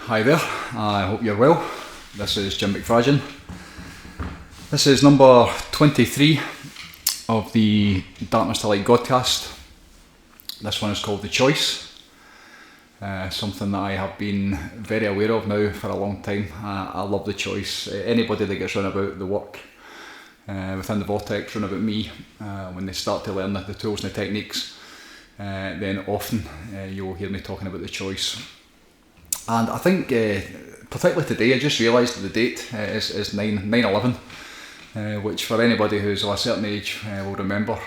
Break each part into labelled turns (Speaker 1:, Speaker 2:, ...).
Speaker 1: Hi there, I hope you're well. This is Jim McFadyen. This is number 23 of the Darkness to Light Godcast. This one is called The Choice. Something that I have been very aware of now for a long time. I love the choice. Anybody that gets run about the work within the Vortex, run about me, when they start to learn the tools and the techniques, then often you'll hear me talking about the choice. And I think, particularly today, I just realised that the date is 9/11, which for anybody who's of a certain age will remember.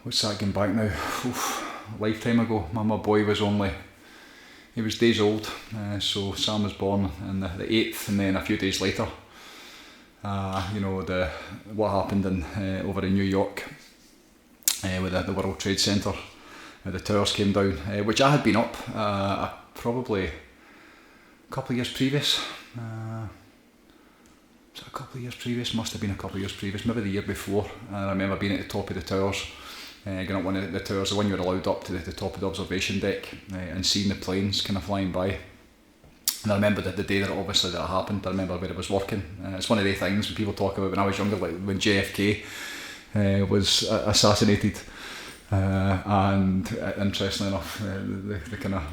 Speaker 1: What's that going back now? A lifetime ago. My boy was he was days old, so Sam was born on the 8th, and then a few days later, what happened over in New York with the World Trade Center. The towers came down, which I had been up probably a couple of years previous. Was it a couple of years previous? Must have been a couple of years previous, maybe the year before. I remember being at the top of the towers, going up one of the towers, the one you were allowed up to the top of the observation deck, and seeing the planes kind of flying by. And I remember the day that that happened. I remember where I was working. It's one of the things when people talk about when I was younger, like when JFK was assassinated. And interestingly enough, the kind of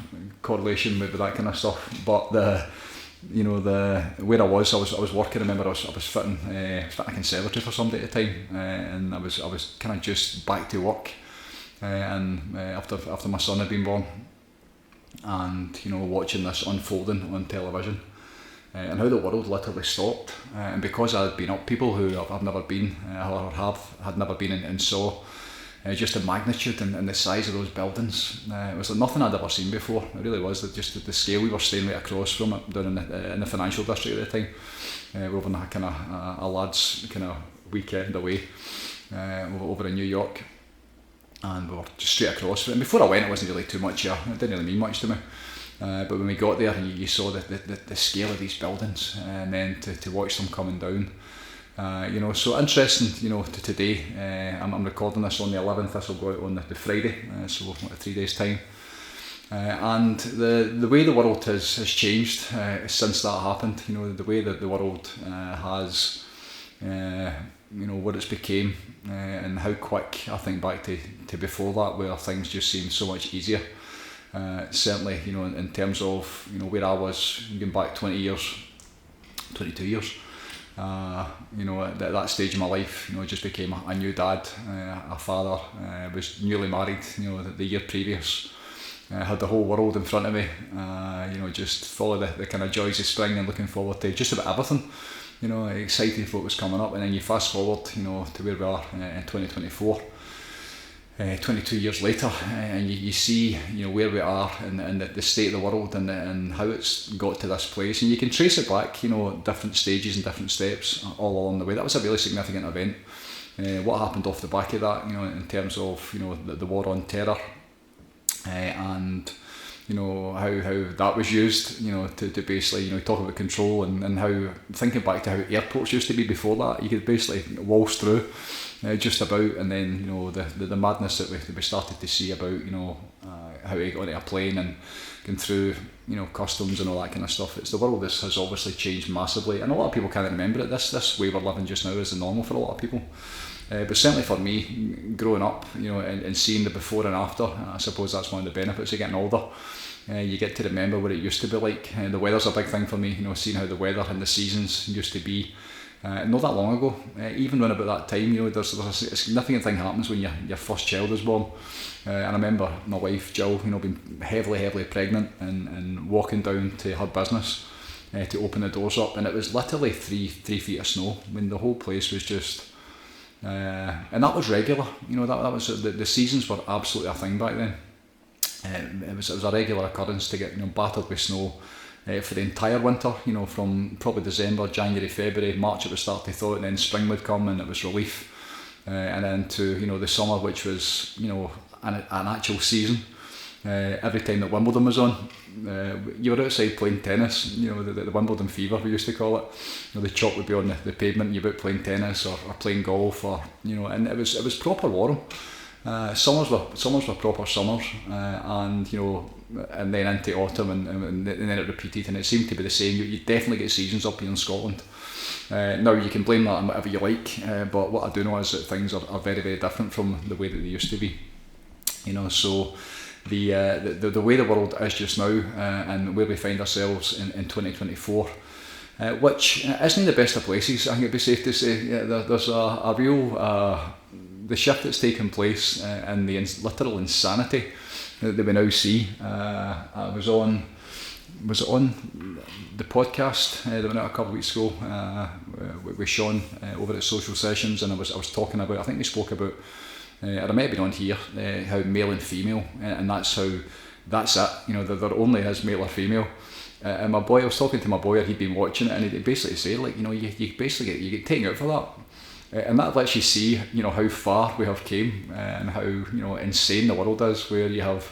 Speaker 1: correlation with that kind of stuff. But where I was working. I remember I was fitting a conservatory for somebody at the time, and I was kind of just back to work, and after my son had been born, and watching this unfolding on television, and how the world literally stopped, and because I had been up, people who I've never been or had never been and saw. Just the magnitude and the size of those buildings, it was like nothing I'd ever seen before. It really was. Just the scale. We were staying right across from it down in the financial district at the time. We were over on a lad's kind of weekend away over in New York, and we were just straight across from it. And before I went, it wasn't really too much here. It didn't really mean much to me. But when we got there, and you saw the scale of these buildings, and then to watch them coming down. So interesting, to today. I'm recording this on the 11th, this will go out on the Friday, so 3 days time. And the way the world has changed since that happened, the way that the world has, what it's became, and how quick, I think back to before that, where things just seemed so much easier. Certainly, in terms of, where I was, going back 22 years. At that stage of my life, just became a new dad, a father, was newly married, the year previous, had the whole world in front of me, just full of the kind of joys of spring and looking forward to just about everything, excited for what was coming up. And then you fast forward, to where we are in 2024. 22 years later, and you see where we are and the state of the world and how it's got to this place, and you can trace it back, different stages and different steps all along the way. That was a really significant event. What happened off the back of that, in terms of the war on terror, and how that was used, to basically talk about control, and how, thinking back to how airports used to be before that, you could basically waltz through. Just about, and then the madness that we started to see about how you got onto a plane and going through customs and all that kind of stuff. It's the world has obviously changed massively, and a lot of people can't remember it. This way we're living just now is the normal for a lot of people, but certainly for me, growing up, and seeing the before and after, I suppose that's one of the benefits of getting older. You get to remember what it used to be like. The weather's a big thing for me, seeing how the weather and the seasons used to be. Not that long ago, even when about that time, there's a significant thing happens when your first child is born. And I remember my wife Jill, being heavily pregnant and walking down to her business to open the doors up, and it was literally 3 feet of snow. I mean, the whole place was just, and that was regular. That was the seasons were absolutely a thing back then. It was a regular occurrence to get battered with snow. For the entire winter, from probably December, January, February, March it would start to thaw, and then spring would come and it was relief, and then to the summer, which was an actual season. Every time that Wimbledon was on, you were outside playing tennis. The Wimbledon fever, we used to call it. The chalk would be on the pavement, and you were out playing tennis or playing golf, or and it was proper warm. Summers were proper summers, and and then into autumn, and then it repeated, and it seemed to be the same. You definitely get seasons up here in Scotland. Now you can blame that on whatever you like, but what I do know is that things are very, very different from the way that they used to be. So the way the world is just now, and where we find ourselves in 2024. Which isn't the best of places. I think it'd be safe to say there's a real the shift that's taken place in the literal insanity that we now see. I was on the podcast that went out a couple of weeks ago with Sean over at Social Sessions, and I was talking about, I think we spoke about, or I might have been on here, how male and female, and that's it. There only is male or female. And I was talking to my boy, he'd been watching it, and he basically said, you basically get taken out for that, and that lets you see, how far we have came, and how insane the world is, where you have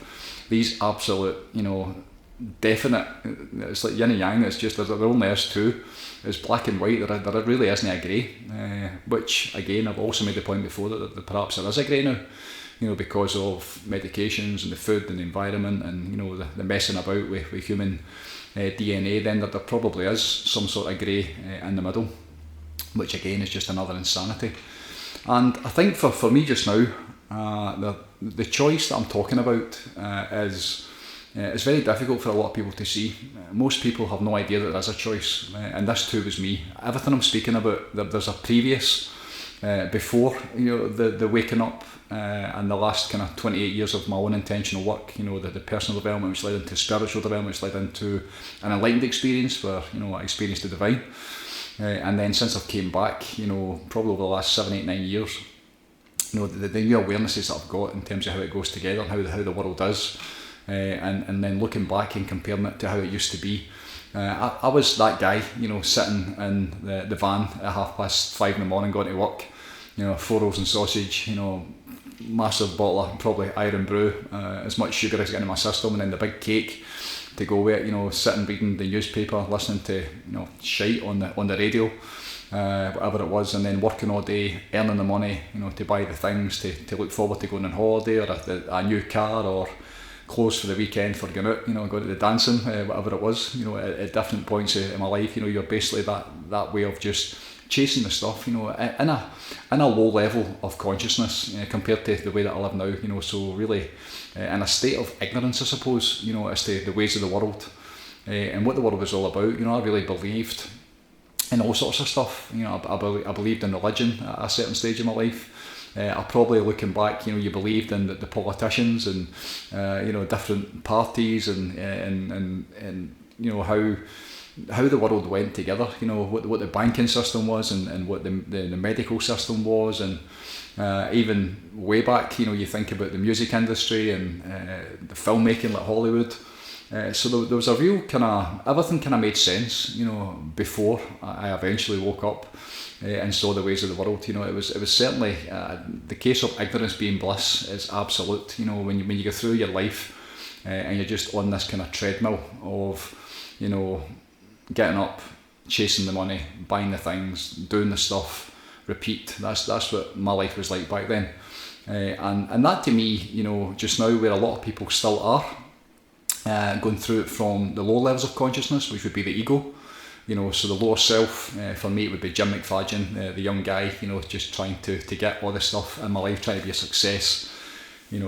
Speaker 1: these absolute, definite. It's like yin and yang. It's just there only is two. It's black and white. There really isn't a grey. Which again, I've also made the point before that perhaps there is a grey now. Because of medications and the food and the environment, and the messing about with human DNA, then there probably is some sort of grey in the middle, which again is just another insanity. And I think for me just now, the choice that I'm talking about is very difficult for a lot of people to see. Most people have no idea that there is a choice, and this too was me. Everything I'm speaking about, there's a previous, before the waking up, and the last kind of 28 years of my own intentional work, the personal development, which led into spiritual development, which led into an enlightened experience where I experienced the divine, and then since I've came back, probably over the last 7, 8, 9 years, the new awarenesses that I've got in terms of how it goes together, how the world is, and then looking back and comparing it to how it used to be. I was that guy, sitting in the van at 5:30 in the morning going to work, 4 rolls and sausage, massive bottle of probably Iron Brew, as much sugar as I get in my system, and then the big cake to go with it, sitting reading the newspaper, listening to shite on the radio, whatever it was, and then working all day, earning the money, to buy the things, to look forward to going on holiday, or a new car, or clothes for the weekend for going out, going to the dancing, whatever it was, at different points in my life, you're basically that way of just chasing the stuff, in a low level of consciousness compared to the way that I live now, so really in a state of ignorance, I suppose, as to the ways of the world, and what the world was all about. I really believed in all sorts of stuff. I believed in religion at a certain stage in my life. I probably, looking back, you believed in the politicians and different parties and how the world went together, what the banking system was, and what the medical system was, and even way back, you think about the music industry and the filmmaking, like Hollywood. So there was a real everything made sense, before I eventually woke up and saw the ways of the world. It was certainly the case of ignorance being bliss is absolute. When you go through your life and you're just on this kind of treadmill of, getting up, chasing the money, buying the things, doing the stuff, repeat. That's what my life was like back then, and that to me, just now where a lot of people still are, going through it from the low levels of consciousness, which would be the ego. So the lower self, for me it would be Jim McFadyen, the young guy, just trying to get all this stuff in my life, trying to be a success,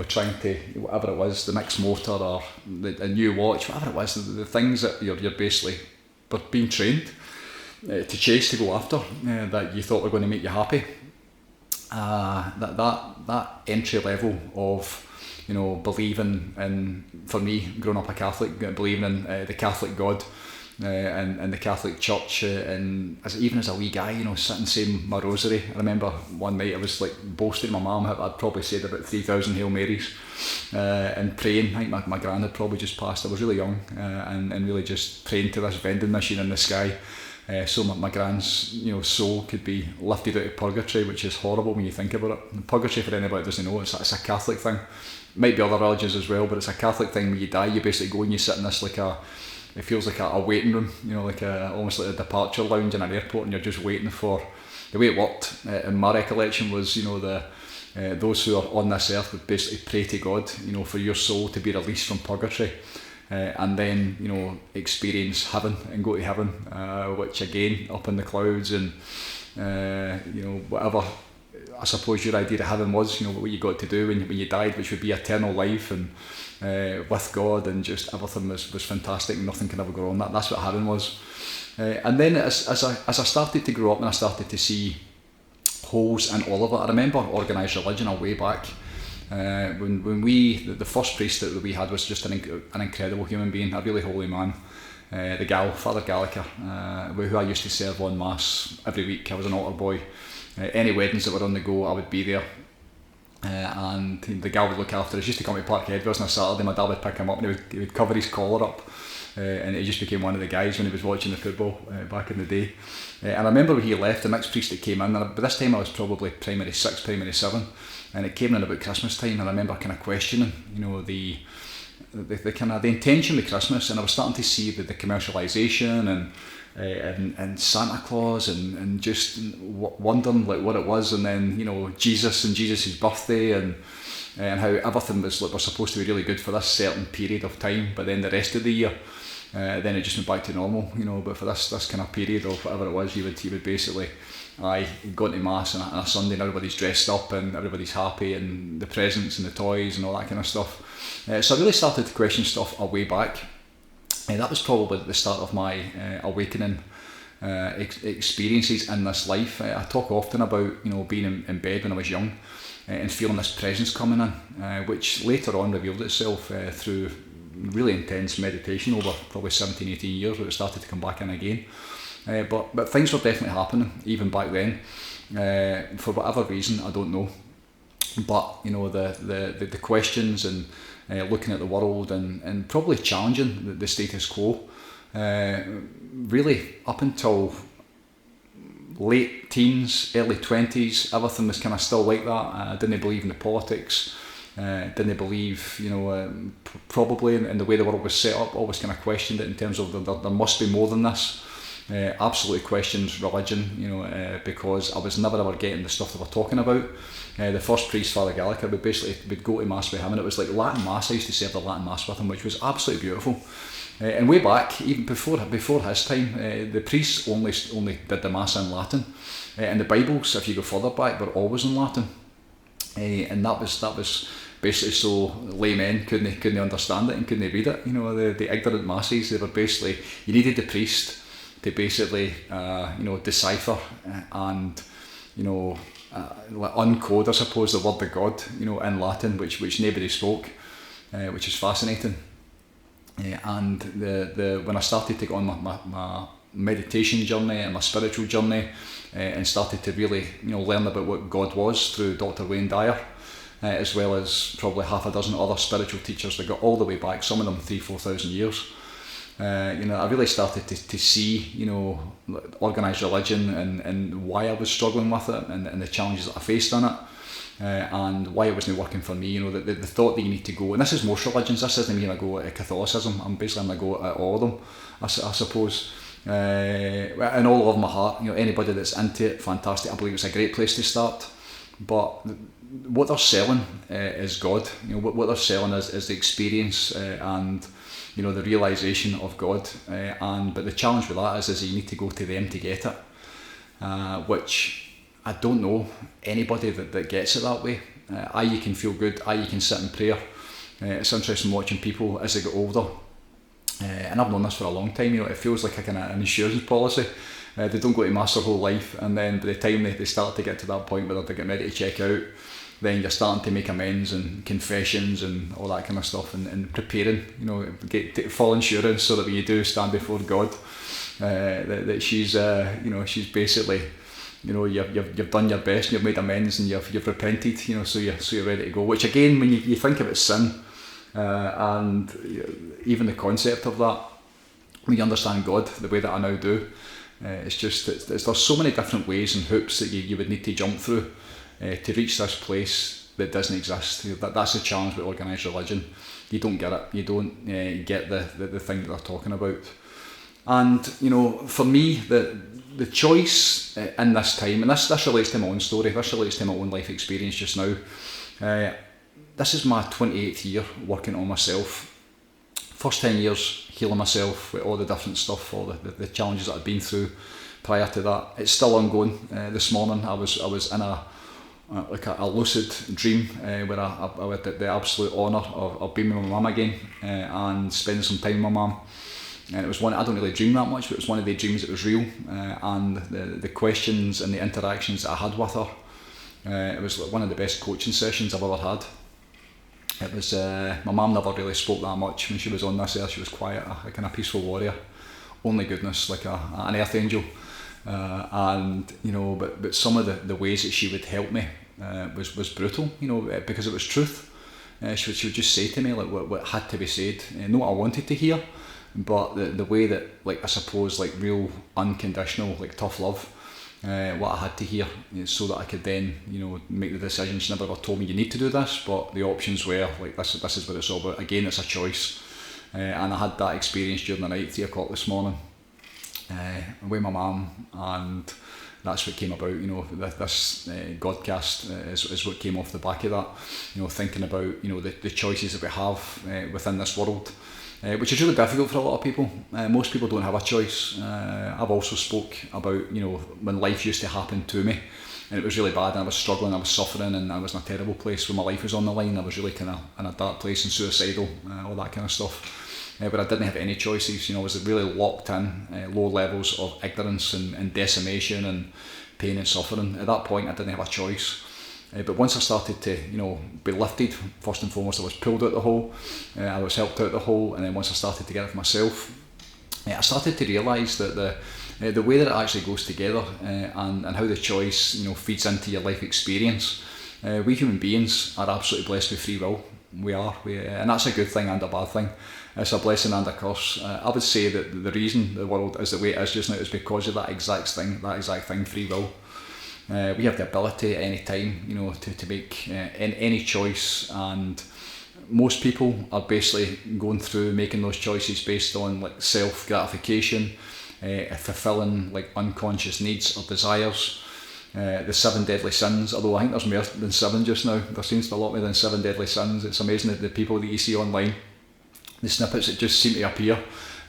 Speaker 1: trying to, whatever it was, the next motor or a new watch, whatever it was, the things that you're basically being trained to chase, to go after, that you thought were going to make you happy. That entry level of, believing in, for me, growing up a Catholic, believing in the Catholic God, and the Catholic Church, and even as a wee guy, sitting saying my rosary. I remember one night I was like boasting to my mum, I'd probably said about 3,000 Hail Marys, and praying. I think my gran had probably just passed. I was really young, and really just praying to this vending machine in the sky, so my gran's soul could be lifted out of purgatory, which is horrible when you think about it. Purgatory, for anybody that doesn't know, it's a Catholic thing. Might be other religions as well, but it's a Catholic thing. When you die, you basically go and you sit in this it feels like a waiting room, almost like a departure lounge in an airport, and you're just waiting for. The way it worked, in my recollection, was the those who are on this earth would basically pray to God, for your soul to be released from purgatory, and then, experience heaven and go to heaven, which again, up in the clouds, and, whatever, I suppose your idea of heaven was, what you got to do when you died, which would be eternal life, and with God, and just everything was fantastic, nothing can ever go wrong. That's what heaven was. And then as I started to grow up and I started to see holes in all of it, I remember organised religion way back. When the first priest that we had was just an incredible human being, a really holy man. Father Gallagher, who I used to serve on mass every week. I was an altar boy. Any weddings that were on the go, I would be there. And the gal would look after us. He used to come to Park Edwards on a Saturday. My dad would pick him up and he would cover his collar up, and he just became one of the guys when he was watching the football back in the day. And I remember when he left, the next priest that came in, and by this time I was probably primary 6, primary 7, and it came in about Christmas time, and I remember kind of questioning, the kind of the intention with Christmas, and I was starting to see the commercialisation and Santa Claus and just wondering like what it was, and then Jesus and Jesus' birthday and how everything was supposed to be really good for this certain period of time, but then the rest of the year then it just went back to normal, but for this kind of period of whatever it was, he would basically go to mass on a Sunday and everybody's dressed up and everybody's happy and the presents and the toys and all that kind of stuff. So I really started to question stuff way back. That was probably the start of my awakening experiences in this life. I talk often about being in bed when I was young and feeling this presence coming in, which later on revealed itself through really intense meditation over probably 17, 18 years, where it started to come back in again. But things were definitely happening even back then. For whatever reason, I don't know. But the questions and looking at the world and probably challenging the status quo, really up until late teens, early 20s, everything was kind of still like that. I didn't believe in the politics, didn't believe, probably in the way the world was set up, always kind of questioned it in terms of there must be more than this. Absolutely questioned religion, because I was never ever getting the stuff they were talking about. The first priest, Father Gallagher, would go to mass with him, and it was like Latin mass. I used to serve the Latin mass with him, which was absolutely beautiful. And way back, even before his time, the priests only did the mass in Latin, and the Bibles, if you go further back, were always in Latin, and that was basically so laymen couldn't understand it and couldn't read it. The ignorant masses, they were basically, you needed the priest to basically decipher and uncode, I suppose, the word of God in Latin, which nobody spoke, which is fascinating. And when I started to go on my meditation journey and my spiritual journey, and started to really learn about what God was through Dr. Wayne Dyer, as well as probably half a dozen other spiritual teachers that got all the way back, some of them 3,000-4,000 years. I really started to see, organised religion and why I was struggling with it, and the challenges that I faced in it, and why it wasn't working for me. The thought that you need to go, and this is most religions, this isn't mean I go at Catholicism, I'm basically going to go at all of them, I suppose. And all of my heart, anybody that's into it, fantastic. I believe it's a great place to start, but what they're selling is God. What they're selling is the experience and the realisation of God, but the challenge with that is you need to go to them to get it, which I don't know anybody that gets it that way. You can feel good, you can sit in prayer. It's interesting watching people as they get older, and I've known this for a long time. It feels like an insurance policy. They don't go to mass their whole life, and then by the time they start to get to that point where they're getting ready to check out, then you're starting to make amends and confessions and all that kind of stuff, and preparing, get full insurance so that when you do stand before God, that she's basically, you've done your best and you've made amends and you've repented, so you're ready to go. Which again, when you think about sin, and even the concept of that, when you understand God the way that I now do, it's just there's so many different ways and hoops that you would need to jump through to reach this place that doesn't exist. That's the challenge with organised religion. You don't get it. You don't get the thing that they're talking about. And, you know, for me, the choice in this time, and this relates to my own story, this relates to my own life experience just now. This is my 28th year working on myself. First 10 years healing myself with all the different stuff, all the challenges that I've been through prior to that. It's still ongoing. This morning I was in a lucid dream where I had the absolute honour of being with my mum again and spending some time with my mum. And it was one, I don't really dream that much, but it was one of the dreams that was real, and the questions and the interactions that I had with her, it was one of the best coaching sessions I've ever had. It was, my mum never really spoke that much when she was on this earth. She was quiet, a kind of peaceful warrior, only goodness, like an earth angel. And, you know, but some of the ways that she would help me was brutal, you know, because it was truth. She would just say to me like what had to be said, not what I wanted to hear, but the way that, like, I suppose, like real unconditional, like tough love, what I had to hear, so that I could then, you know, make the decision. She never ever told me you need to do this, but the options were like this is what it's all about. Again, it's a choice, and I had that experience during the night, 3 o'clock this morning, with my mum, and that's what came about. You know, this Godcast is what came off the back of that. You know, thinking about, you know, the choices that we have within this world. Which is really difficult for a lot of people. Most people don't have a choice. I've also spoke about, you know, when life used to happen to me and it was really bad and I was struggling, I was suffering, and I was in a terrible place when my life was on the line. I was really kind of in a dark place and suicidal, all that kind of stuff. But I didn't have any choices. You know, I was really locked in, low levels of ignorance and decimation and pain and suffering. At that point I didn't have a choice. But once I started to, you know, be lifted, first and foremost I was pulled out the hole, I was helped out the hole, and then once I started to get it for myself, I started to realise that the way that it actually goes together, and how the choice, you know, feeds into your life experience. We human beings are absolutely blessed with free will. We are, and that's a good thing and a bad thing. It's a blessing and a curse. I would say that the reason the world is the way it is just now is because of that exact thing, free will. We have the ability at any time, you know, to make any choice, and most people are basically going through making those choices based on like self-gratification, fulfilling like unconscious needs or desires. The 7 deadly sins, although I think there's more than 7 just now. There seems to be a lot more than 7 deadly sins. It's amazing the people that you see online, the snippets that just seem to appear.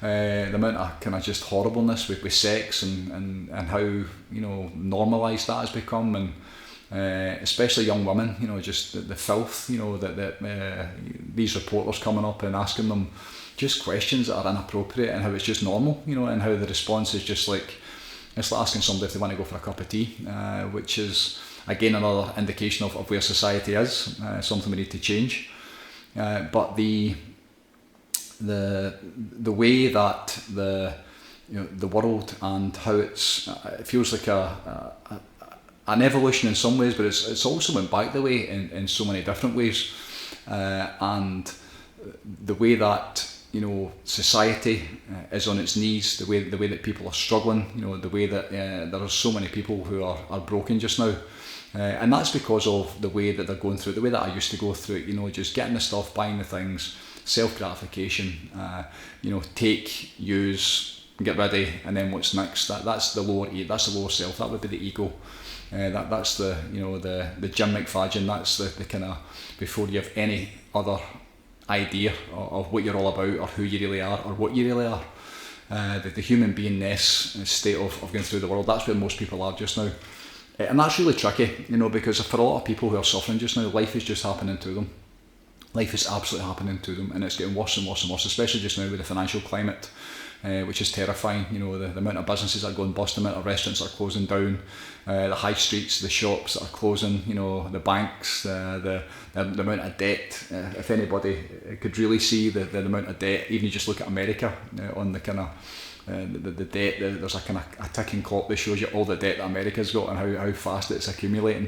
Speaker 1: The amount of kind of just horribleness with sex and how, you know, normalised that has become, and especially young women, you know, just the filth, you know, that these reporters coming up and asking them just questions that are inappropriate, and how it's just normal, you know, and how the response is just like, it's like asking somebody if they want to go for a cup of tea, which is again another indication of where society is, something we need to change. But the way that the world and how it feels like an evolution in some ways, but it's also went back the way in so many different ways, and the way that, you know, society is on its knees, the way that people are struggling, you know, the way that there are so many people who are broken just now, and that's because of the way that they're going through, the way that I used to go through it, you know, just getting the stuff, buying the things, self-gratification, you know, take, use, get ready, and then what's next. That's the lower self. That would be the ego. That's the, you know, the Jim McFadyen. That's the kind of, before you have any other idea of what you're all about or who you really are or what you really are. The human beingness state of going through the world. That's where most people are just now, and that's really tricky, you know, because for a lot of people who are suffering just now, life is just happening to them. Life is absolutely happening to them, and it's getting worse and worse and worse, especially just now with the financial climate, which is terrifying. You know, the amount of businesses that are going bust, the amount of restaurants that are closing down, the high streets, the shops that are closing, you know, the banks, the amount of debt. If anybody could really see the amount of debt, even you just look at America, on the kind of the debt, there's a kind of a ticking clock that shows you all the debt that America's got and how fast it's accumulating.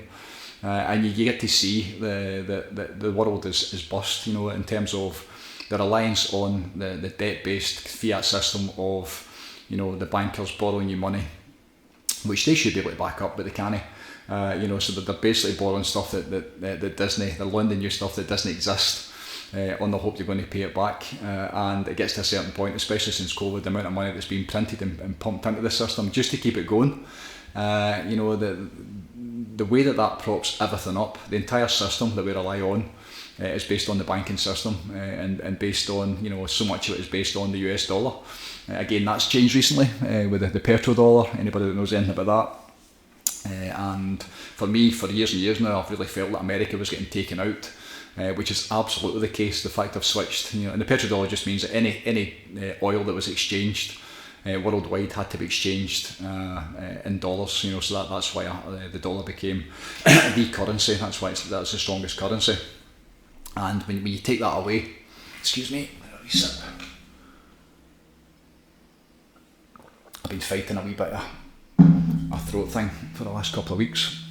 Speaker 1: And you get to see the world is bust, you know, in terms of the reliance on the debt-based fiat system of, you know, the bankers borrowing you money, which they should be able to back up, but they can't. You know, so they're basically borrowing stuff that Disney, they're lending you stuff that doesn't exist. on the hope you're going to pay it back, and it gets to a certain point, especially since COVID, the amount of money that's been printed and pumped into the system just to keep it going. The way that props everything up, the entire system that we rely on, is based on the banking system, and based on, so much of it is based on the US dollar. Again, that's changed recently with the petrodollar. Anybody that knows anything about that. And for me, for years and years now, I've really felt that America was getting taken out, which is absolutely the case. The fact I've switched, and the petrodollar just means that any oil that was exchanged worldwide had to be exchanged in dollars. So that's why the dollar became the currency. That's why that's the strongest currency. And when you take that away, excuse me, I've been fighting a wee bit of a throat thing for the last couple of weeks.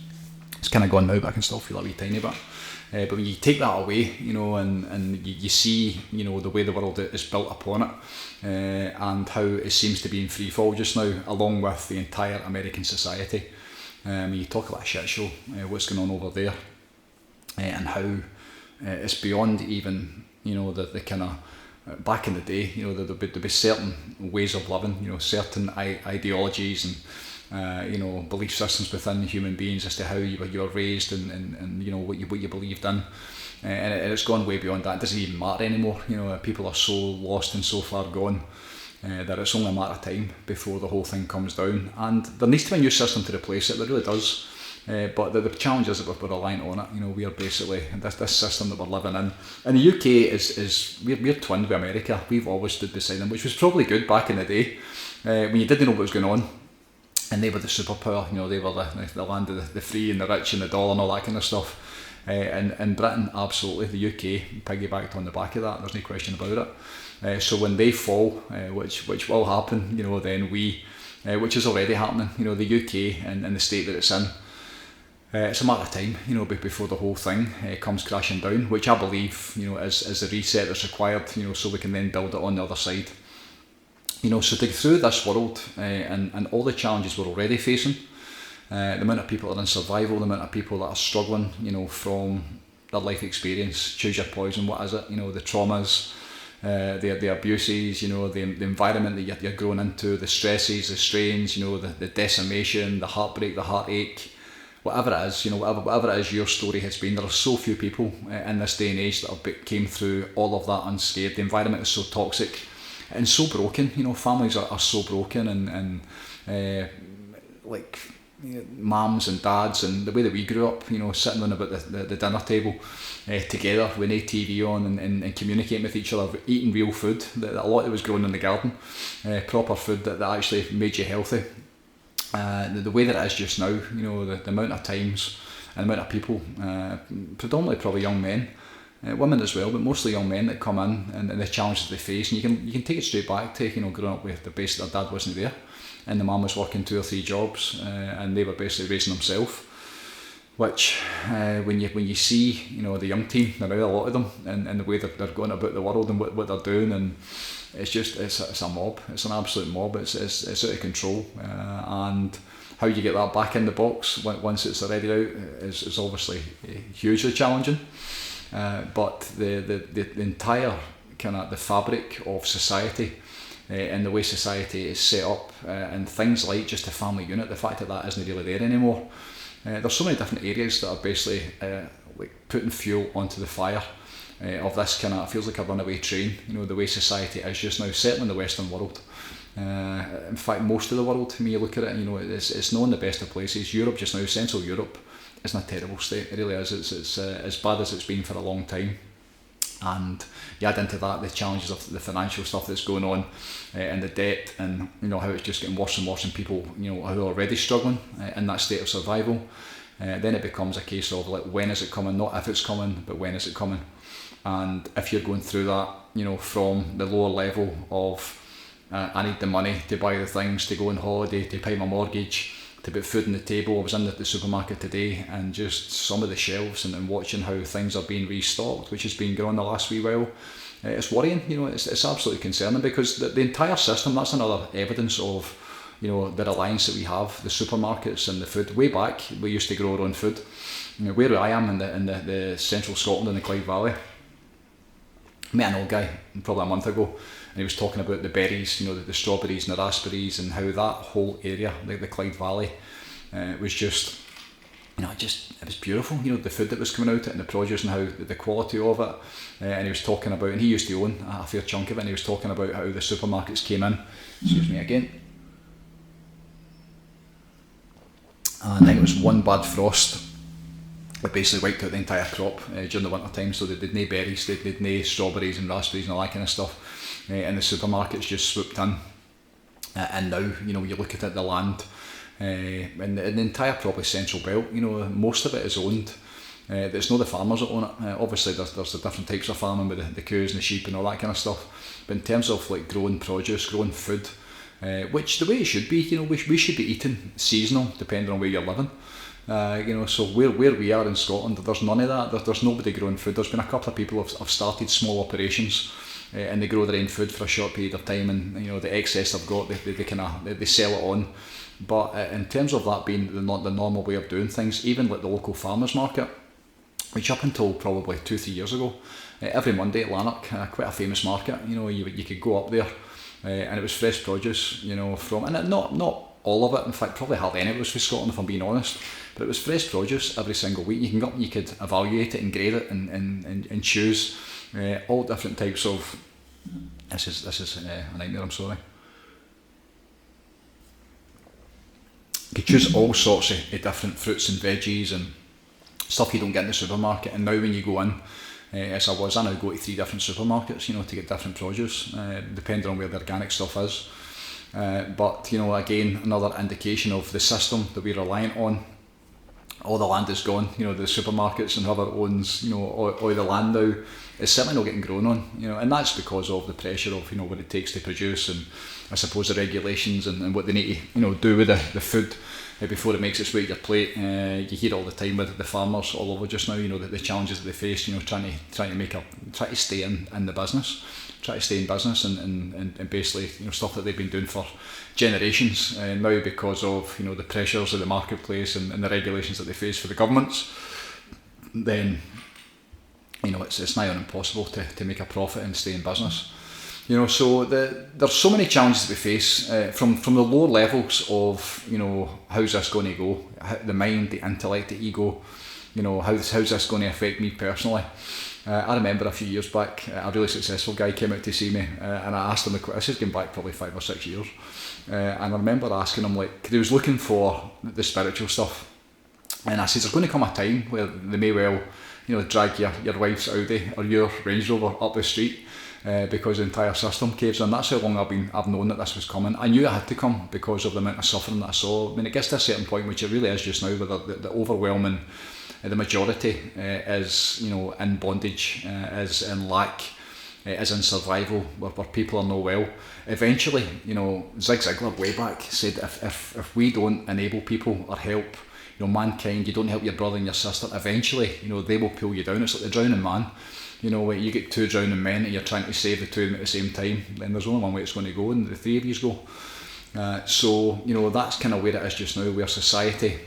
Speaker 1: It's kind of gone now, but I can still feel a wee tiny bit. But when you take that away, and you see, the way the world is built upon it, and how it seems to be in free fall just now, along with the entire American society. You talk about a shit show, what's going on over there, and how it's beyond even, the kind of, back in the day, there'd be certain ways of living, certain ideologies and belief systems within human beings as to how you were raised and what you believed in, and it's gone way beyond that. It doesn't even matter anymore. People are so lost and so far gone that it's only a matter of time before the whole thing comes down, and there needs to be a new system to replace it. There really does. But the challenge is that we're reliant on it. We are basically this system that we're living in. And the UK we're twinned with America. We've always stood beside them, which was probably good back in the day when you didn't know what was going on. And they were the superpower. They were the land of the free and the rich and the dollar and all that kind of stuff. And Britain, absolutely, the UK piggybacked on the back of that. There's no question about it. So when they fall, which will happen, then we, which is already happening. The UK and the state that it's in. It's a matter of time, before the whole thing comes crashing down, which I believe, is the reset that's required, so we can then build it on the other side. So to get through this world and all the challenges we're already facing, the amount of people that are in survival, the amount of people that are struggling, from their life experience, choose your poison, what is it? The traumas, the abuses, the environment that you're growing into, the stresses, the strains, the decimation, the heartbreak, the heartache. Whatever it is, whatever it is your story has been, there are so few people in this day and age that came through all of that unscathed. The environment is so toxic and so broken. Families are so broken, and mums and dads, and the way that we grew up, sitting on about the dinner table together with no TV on and communicating with each other, eating real food, a lot that was grown in the garden, proper food that actually made you healthy. The way that it is just now, the amount of times and the amount of people, predominantly probably young men, women as well, but mostly young men that come in and the challenges they face, and you can take it straight back to growing up with the base that their dad wasn't there, and the mum was working 2 or 3 jobs, and they were basically raising themselves. Which when you see the young team, there are a lot of them, and the way that they're going about the world and what they're doing, and it's a mob. It's an absolute mob. It's out of control, and how you get that back in the box once it's already out is obviously hugely challenging. But the entire kind of the fabric of society and the way society is set up, and things like just the family unit, the fact that isn't really there anymore. There's so many different areas that are basically putting fuel onto the fire of this kind of, it feels like a runaway train, the way society is just now, certainly in the Western world. In fact, most of the world, when you look at it, it's not in the best of places. Europe just now, Central Europe, is in a terrible state. It really is. It's as bad as it's been for a long time. And you add into that the challenges of the financial stuff that's going on, and the debt, and how it's just getting worse and worse, and people who are already struggling in that state of survival. Then it becomes a case of when is it coming? Not if it's coming, but when is it coming? And if you're going through that, from the lower level of I need the money to buy the things, to go on holiday, to pay my mortgage, to put food on the table. I was in the supermarket today, and just some of the shelves and watching how things are being restocked, which has been going on the last wee while. It's worrying, it's absolutely concerning, because the entire system, that's another evidence of the reliance that we have, the supermarkets and the food. Way back, we used to grow our own food. Where I am in the central Scotland, in the Clyde Valley, met an old guy probably a month ago, and he was talking about the berries, the strawberries and the raspberries, and how that whole area, the Clyde Valley, was just, it was beautiful. The food that was coming out of it and the produce and how the quality of it. And he was talking about, and he used to own a fair chunk of it, and he was talking about how the supermarkets came in. Excuse me again. And I think it was one bad frost that basically wiped out the entire crop during the winter time. So they did no berries, they did no strawberries and raspberries and all that kind of stuff. And the supermarkets just swooped in. And now, you look at it, the land, and the entire probably Central Belt, most of it is owned. It's not the farmers that own it. Obviously there's the different types of farming with the cows and the sheep and all that kind of stuff. But in terms of like growing produce, growing food, which the way it should be, we should be eating seasonal depending on where you're living. So where we are in Scotland, there's none of that. There's nobody growing food. There's been a couple of people have started small operations, and they grow their own food for a short period of time, and the excess they've got, they sell it on. But in terms of that being the normal way of doing things, even like the local farmers market, which up until probably 2-3 years ago, every Monday at Lanark, quite a famous market, you could go up there, and it was fresh produce, from, and not all of it, in fact probably hardly any of it was from Scotland if I'm being honest, but it was fresh produce every single week. You can go up and you could evaluate it and grade it and choose all different types of, this is a nightmare, I'm sorry. You could choose all sorts of different fruits and veggies and stuff you don't get in the supermarket. And now when you go in, as I now go to 3 different supermarkets, to get different produce, depending on where the organic stuff is. But again, another indication of the system that we're reliant on. All the land is gone. The supermarkets and whoever owns all the land now is certainly not getting grown on. And that's because of the pressure of what it takes to produce, and I suppose the regulations and what they need to do with the food before it makes its way to your plate. You hear all the time with the farmers all over just now. The challenges that they face. Trying to stay in the business. Try to stay in business and basically stuff that they've been doing for generations, now because of the pressures of the marketplace and the regulations that they face for the governments, then it's nigh on impossible to make a profit and stay in business. So there's so many challenges that we face from the lower levels of how's this going to go, the mind, the intellect, the ego, how's this going to affect me personally. I remember a few years back, a really successful guy came out to see me, and I asked him, this is going back probably 5 or 6 years, and I remember asking him, cause he was looking for the spiritual stuff, and I said, there's going to come a time where they may well, drag your wife's Audi or your Range Rover up the street, because the entire system caves in. That's how long I've known that this was coming. I knew it had to come because of the amount of suffering that I saw. I mean, it gets to a certain point, which it really is just now, where the overwhelming, the majority is in bondage, is in lack, is in survival, where people are not well. Eventually, Zig Ziglar way back said, if we don't enable people or help mankind, you don't help your brother and your sister, eventually they will pull you down. It's like the drowning man. When you get 2 drowning men and you're trying to save the 2 of them at the same time, then there's only one way it's going to go, and the 3 of you go. So that's kind of where it is just now, where society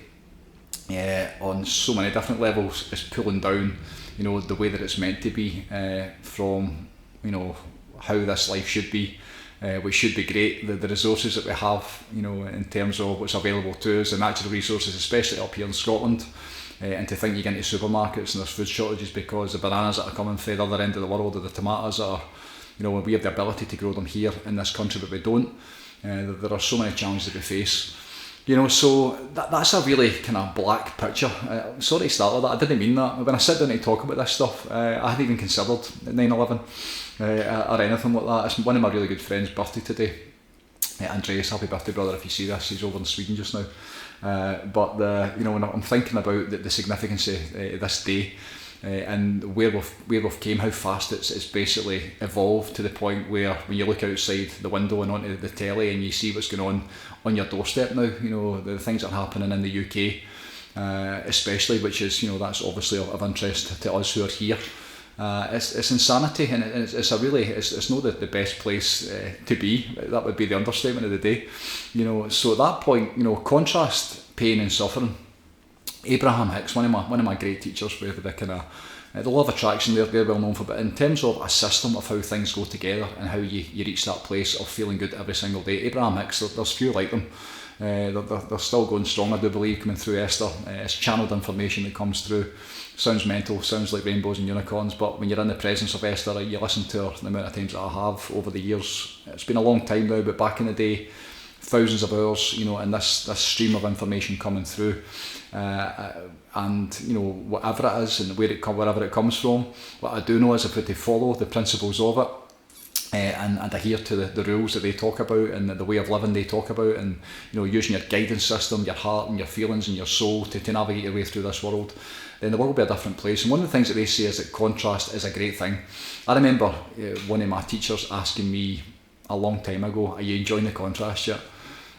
Speaker 1: on so many different levels is pulling down the way that it's meant to be, from how this life should be, which should be great, the resources that we have in terms of what's available to us, the natural resources, especially up here in Scotland. And to think you get into supermarkets and there's food shortages because the bananas that are coming from the other end of the world, or the tomatoes that are, when we have the ability to grow them here in this country but we don't. There are so many challenges that we face. So that's a really kind of black picture. Sorry to start with that, I didn't mean that. When I sit down to talk about this stuff, I hadn't even considered 9/11 or anything like that. It's one of my really good friends' birthday today. Andreas, happy birthday brother if you see this, he's over in Sweden just now. But when I'm thinking about the significance of this day, and where we've came, how fast it's basically evolved to the point where when you look outside the window and onto the telly and you see what's going on your doorstep now, the things that are happening in the UK, especially, which is that's obviously of interest to us who are here. It's insanity, and it's not the best place to be. That would be the understatement of the day. So at that point, contrast pain and suffering. Abraham Hicks, one of my great teachers with the kind of The law of attraction, they're well known for, but in terms of a system of how things go together and how you reach that place of feeling good every single day, Abraham Hicks, there's few like them. They're still going strong, I do believe, coming through Esther. It's channeled information that comes through. Sounds mental, sounds like rainbows and unicorns, but when you're in the presence of Esther, you listen to her the amount of times that I have over the years. It's been a long time now, but back in the day, thousands of hours, and this stream of information coming through, and whatever it is and wherever it comes from, what I do know is if we follow the principles of it, and adhere to the rules that they talk about and the way of living they talk about, and using your guidance system, your heart and your feelings and your soul to navigate your way through this world, then the world will be a different place. And one of the things that they say is that contrast is a great thing. I remember one of my teachers asking me a long time ago, are you enjoying the contrast yet?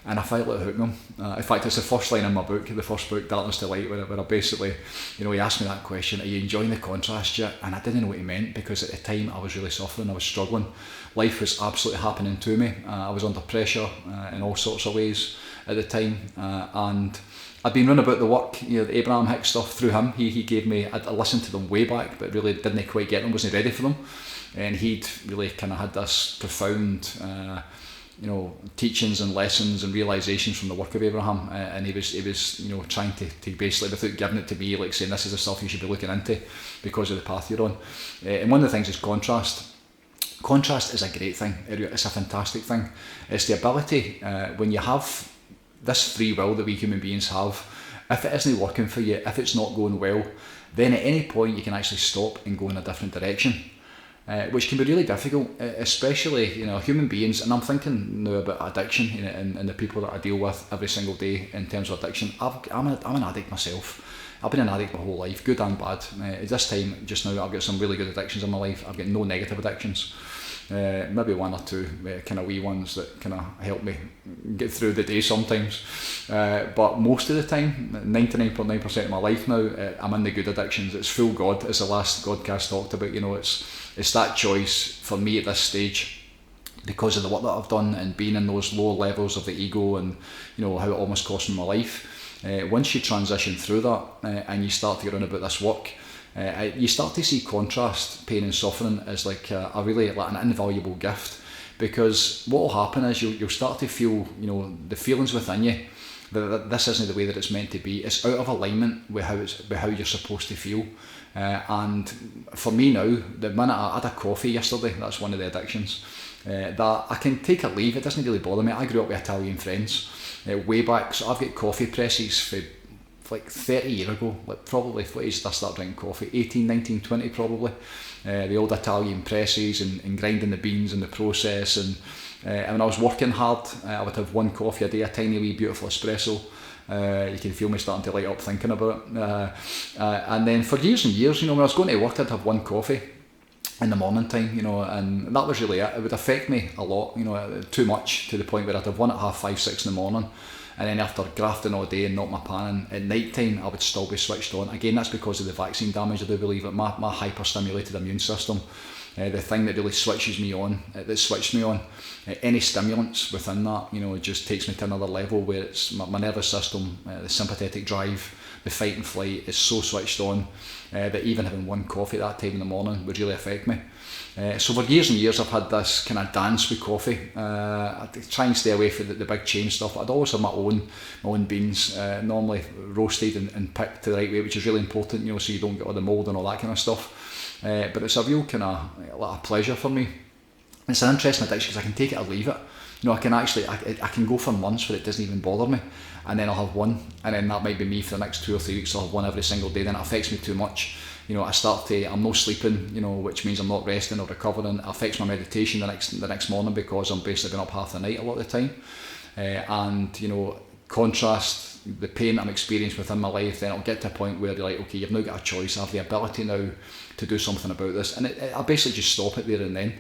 Speaker 1: And I felt like hooking him. In fact, it's the first line in my book, the first book, Darkness to Light, where I basically, he asked me that question, are you enjoying the contrast yet? And I didn't know what he meant, because at the time I was really suffering, I was struggling. Life was absolutely happening to me. I was under pressure in all sorts of ways at the time. And I'd been running about the work, the Abraham Hicks stuff through him. He gave me, I listened to them way back, but really didn't quite get them, wasn't ready for them. And he'd really kind of had this profound teachings and lessons and realizations from the work of Abraham, and he was trying to basically, without giving it to me, like saying this is the stuff you should be looking into because of the path you're on. And one of the things is contrast. Contrast is a great thing. It's a fantastic thing. It's the ability, when you have this free will that we human beings have, if it isn't working for you, if it's not going well, then at any point you can actually stop and go in a different direction. Which can be really difficult, especially human beings, and I'm thinking now about addiction and the people that I deal with every single day in terms of addiction. I'm an addict myself. I've been an addict my whole life, good and bad. At this time, just now, I've got some really good addictions in my life. I've got no negative addictions. Maybe one or two kind of wee ones that kind of help me get through the day sometimes. But most of the time, 99.9% of my life now, I'm in the good addictions. It's full God, as the last Godcast talked about. It's that choice for me at this stage, because of the work that I've done and being in those lower levels of the ego, and how it almost cost me my life. Once you transition through that and you start to get on about this work, you start to see contrast, pain and suffering as like an invaluable gift, because what will happen is you'll start to feel the feelings within you that this isn't the way that it's meant to be. It's out of alignment with how you're supposed to feel. And for me now, the minute I had a coffee yesterday, that's one of the addictions, that I can take or leave. It doesn't really bother me. I grew up with Italian friends way back, so I've got coffee presses for like 30 years ago, like probably what age did I start drinking coffee? 18, 19, 20 probably. The old Italian presses and grinding the beans in the process, and when I was working hard, I would have one coffee a day, a tiny wee beautiful espresso. You can feel me starting to light up thinking about it. And then for years and years, when I was going to work, I'd have one coffee in the morning time, and that was really it. It would affect me a lot, too much, to the point where I'd have one at 5:30, 6 in the morning, and then after grafting all day and not my panning, at night time I would still be switched on. Again, that's because of the vaccine damage, I do believe. My hyper-stimulated immune system, the thing that really switches me on, that switched me on, any stimulants within that, just takes me to another level where it's my nervous system, the sympathetic drive, the fight and flight is so switched on that even having one coffee at that time in the morning would really affect me. So for years and years I've had this kind of dance with coffee. I try and stay away from the big chain stuff. I'd always have my own beans, normally roasted and picked to the right way, which is really important, so you don't get all the mould and all that kind of stuff. But it's a real kind of a pleasure for me. It's an interesting addiction because I can take it or leave it. I can actually, I can go for months where it doesn't even bother me, and then I'll have one, and then that might be me for the next 2 or 3 weeks. I'll have one every single day. Then it affects me too much. I'm not sleeping, which means I'm not resting or recovering. It affects my meditation the next morning, because I'm basically been up half the night a lot of the time. And contrast the pain I'm experiencing within my life, then it'll get to a point where you're like, okay, you've now got a choice. I have the ability now to do something about this, and I basically just stop it there and then.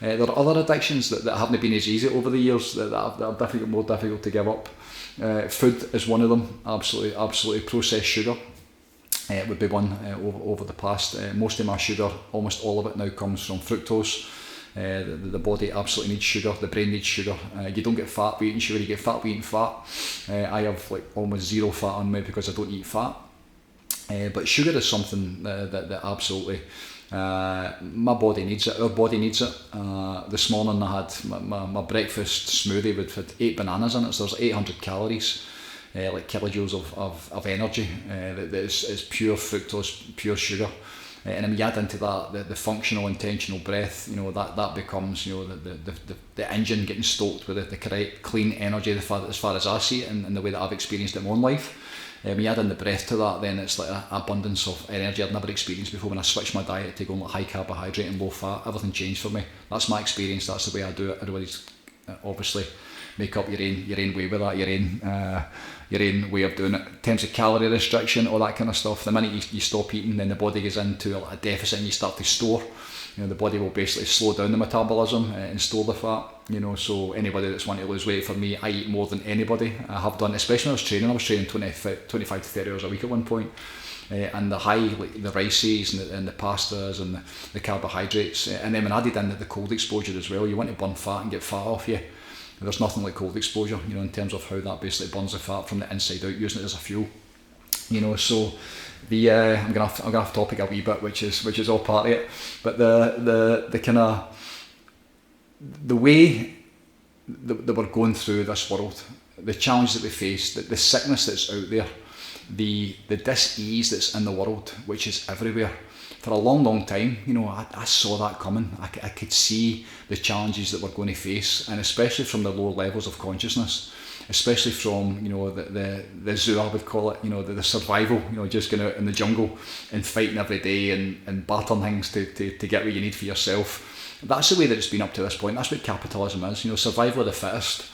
Speaker 1: There are other addictions that haven't been as easy over the years, that are more difficult to give up. Food is one of them. Absolutely processed sugar would be one over the past. Most of my sugar, almost all of it now, comes from fructose. The body absolutely needs sugar, the brain needs sugar. You don't get fat by eating sugar, you get fat by eating fat. I have like almost zero fat on me because I don't eat fat. But sugar is something that absolutely my body needs it, our body needs it. This morning I had my breakfast smoothie with 8 bananas in it, so there's 800 calories, like kilojoules of energy, that is pure fructose, pure sugar. And then we add into that the functional intentional breath, that becomes the engine getting stoked with the correct clean energy as far as I see it, and the way that I've experienced it in my own life. When you add in the breath to that, then it's like an abundance of energy I'd never experienced before. When I switched my diet to going like high carbohydrate and low fat, everything changed for me. That's my experience, that's the way I do it. Everybody's obviously make up your own way with that, your own way of doing it. In terms of calorie restriction, all that kind of stuff, the minute you stop eating, then the body goes into a deficit and you start to store. The body will basically slow down the metabolism and store the fat. So anybody that's wanting to lose weight, for me, I eat more than anybody. I have done, especially when I was training 25 to 30 hours a week at one point. And the high, like the rices and the pastas and the carbohydrates. And then when I added in the cold exposure as well, you want to burn fat and get fat off you. There's nothing like cold exposure, in terms of how that basically burns the fat from the inside out, using it as a fuel. So I'm gonna have off topic a wee bit, which is all part of it. But the kind of the way that we're going through this world, the challenge that we face, the sickness that's out there, the dis-ease that's in the world, which is everywhere. For a long time, I saw that coming. I could see the challenges that we're going to face, and especially from the lower levels of consciousness, especially from the zoo, I would call it, the survival, just going out in the jungle and fighting every day and battering things to get what you need for yourself. That's the way that it's been up to this point. That's what capitalism is, survival of the fittest.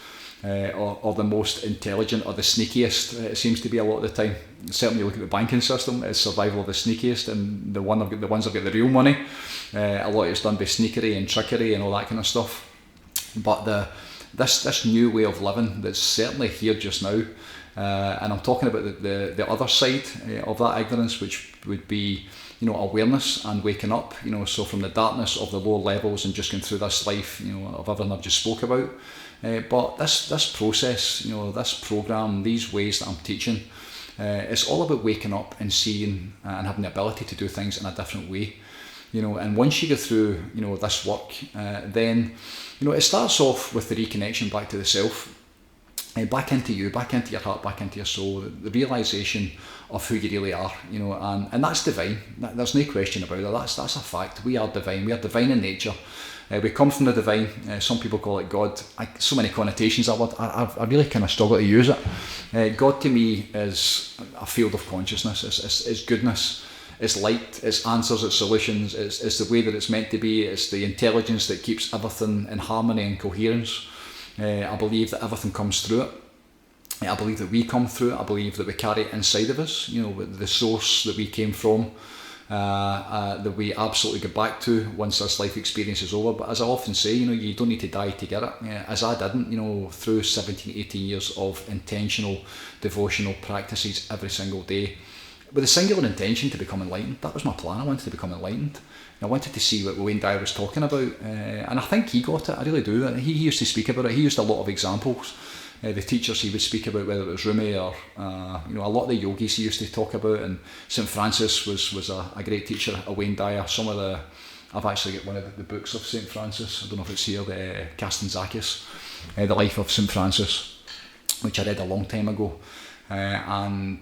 Speaker 1: Or the most intelligent or the sneakiest, it seems to be a lot of the time. Certainly you look at the banking system, it's survival of the sneakiest, and the ones that have got the real money. A lot of it's done by sneakery and trickery and all that kind of stuff. But this new way of living that's certainly here just now, and I'm talking about the other side of that ignorance, which would be awareness and waking up, so from the darkness of the lower levels and just going through this life, of everything I've just spoke about. But this process, this program, these ways that I'm teaching, it's all about waking up and seeing and having the ability to do things in a different way. And once you go through, this work, then, it starts off with the reconnection back to the self, back into you, back into your heart, back into your soul, the realisation of who you really are, and that's divine. There's no question about it. That's a fact. We are divine. We are divine in nature. We come from the divine. Some people call it God. So many connotations that word. I really kind of struggle to use it. God to me is a field of consciousness. It's goodness. It's light. It's answers. It's solutions. It's the way that it's meant to be. It's the intelligence that keeps everything in harmony and coherence. I believe that everything comes through it. I believe that we come through it. I believe that we carry it inside of us. The source that we came from. That we absolutely go back to once this life experience is over. But as I often say, you don't need to die to get it. As I didn't, through 17, 18 years of intentional devotional practices every single day, with a singular intention to become enlightened. That was my plan. I wanted to become enlightened. I wanted to see what Wayne Dyer was talking about, and I think he got it. I really do. He used to speak about it. He used a lot of examples. The teachers he would speak about, whether it was Rumi or a lot of the yogis he used to talk about, and St. Francis was a great teacher, a Wayne Dyer. I've actually got one of the books of St. Francis. I don't know if it's here, the Kastantzakis, The Life of St. Francis, which I read a long time ago, and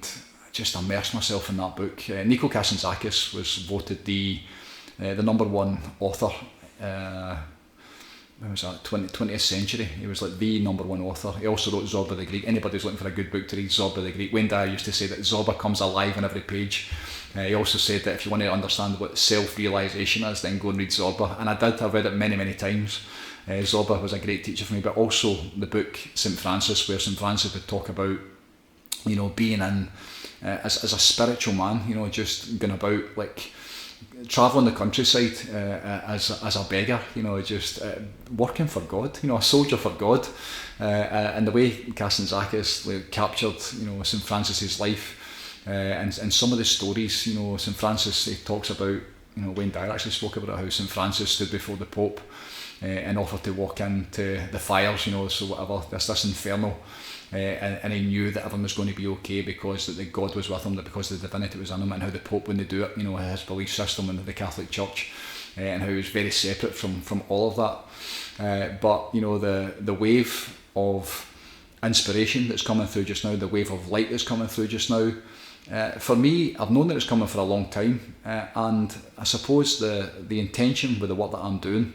Speaker 1: just immersed myself in that book. Nico Kastantzakis was voted the number one author. When was that? 20th century. He was like the number one author. He also wrote Zorba the Greek. Anybody who's looking for a good book to read, Zorba the Greek. Wayne Dyer used to say that Zorba comes alive on every page. He also said that if you want to understand what self-realisation is, then go and read Zorba. And I did. I've read it many, many times. Zorba was a great teacher for me, but also the book St. Francis, where St. Francis would talk about, being in as a spiritual man, just going about like travelling the countryside as a beggar, just working for God, a soldier for God, and the way Kastantzakis captured, St. Francis's life, and some of the stories, St. Francis, he talks about, Wayne Dyer actually spoke about how St. Francis stood before the Pope, and offered to walk into the fires, so whatever, this inferno. And he knew that everything was going to be okay because that God was with him, that because the divinity was in him, and how the Pope wouldn't do it, his belief system and the Catholic Church, and how he was very separate from all of that. But the wave of inspiration that's coming through just now, the wave of light that's coming through just now, for me, I've known that it's coming for a long time, and I suppose the intention with the work that I'm doing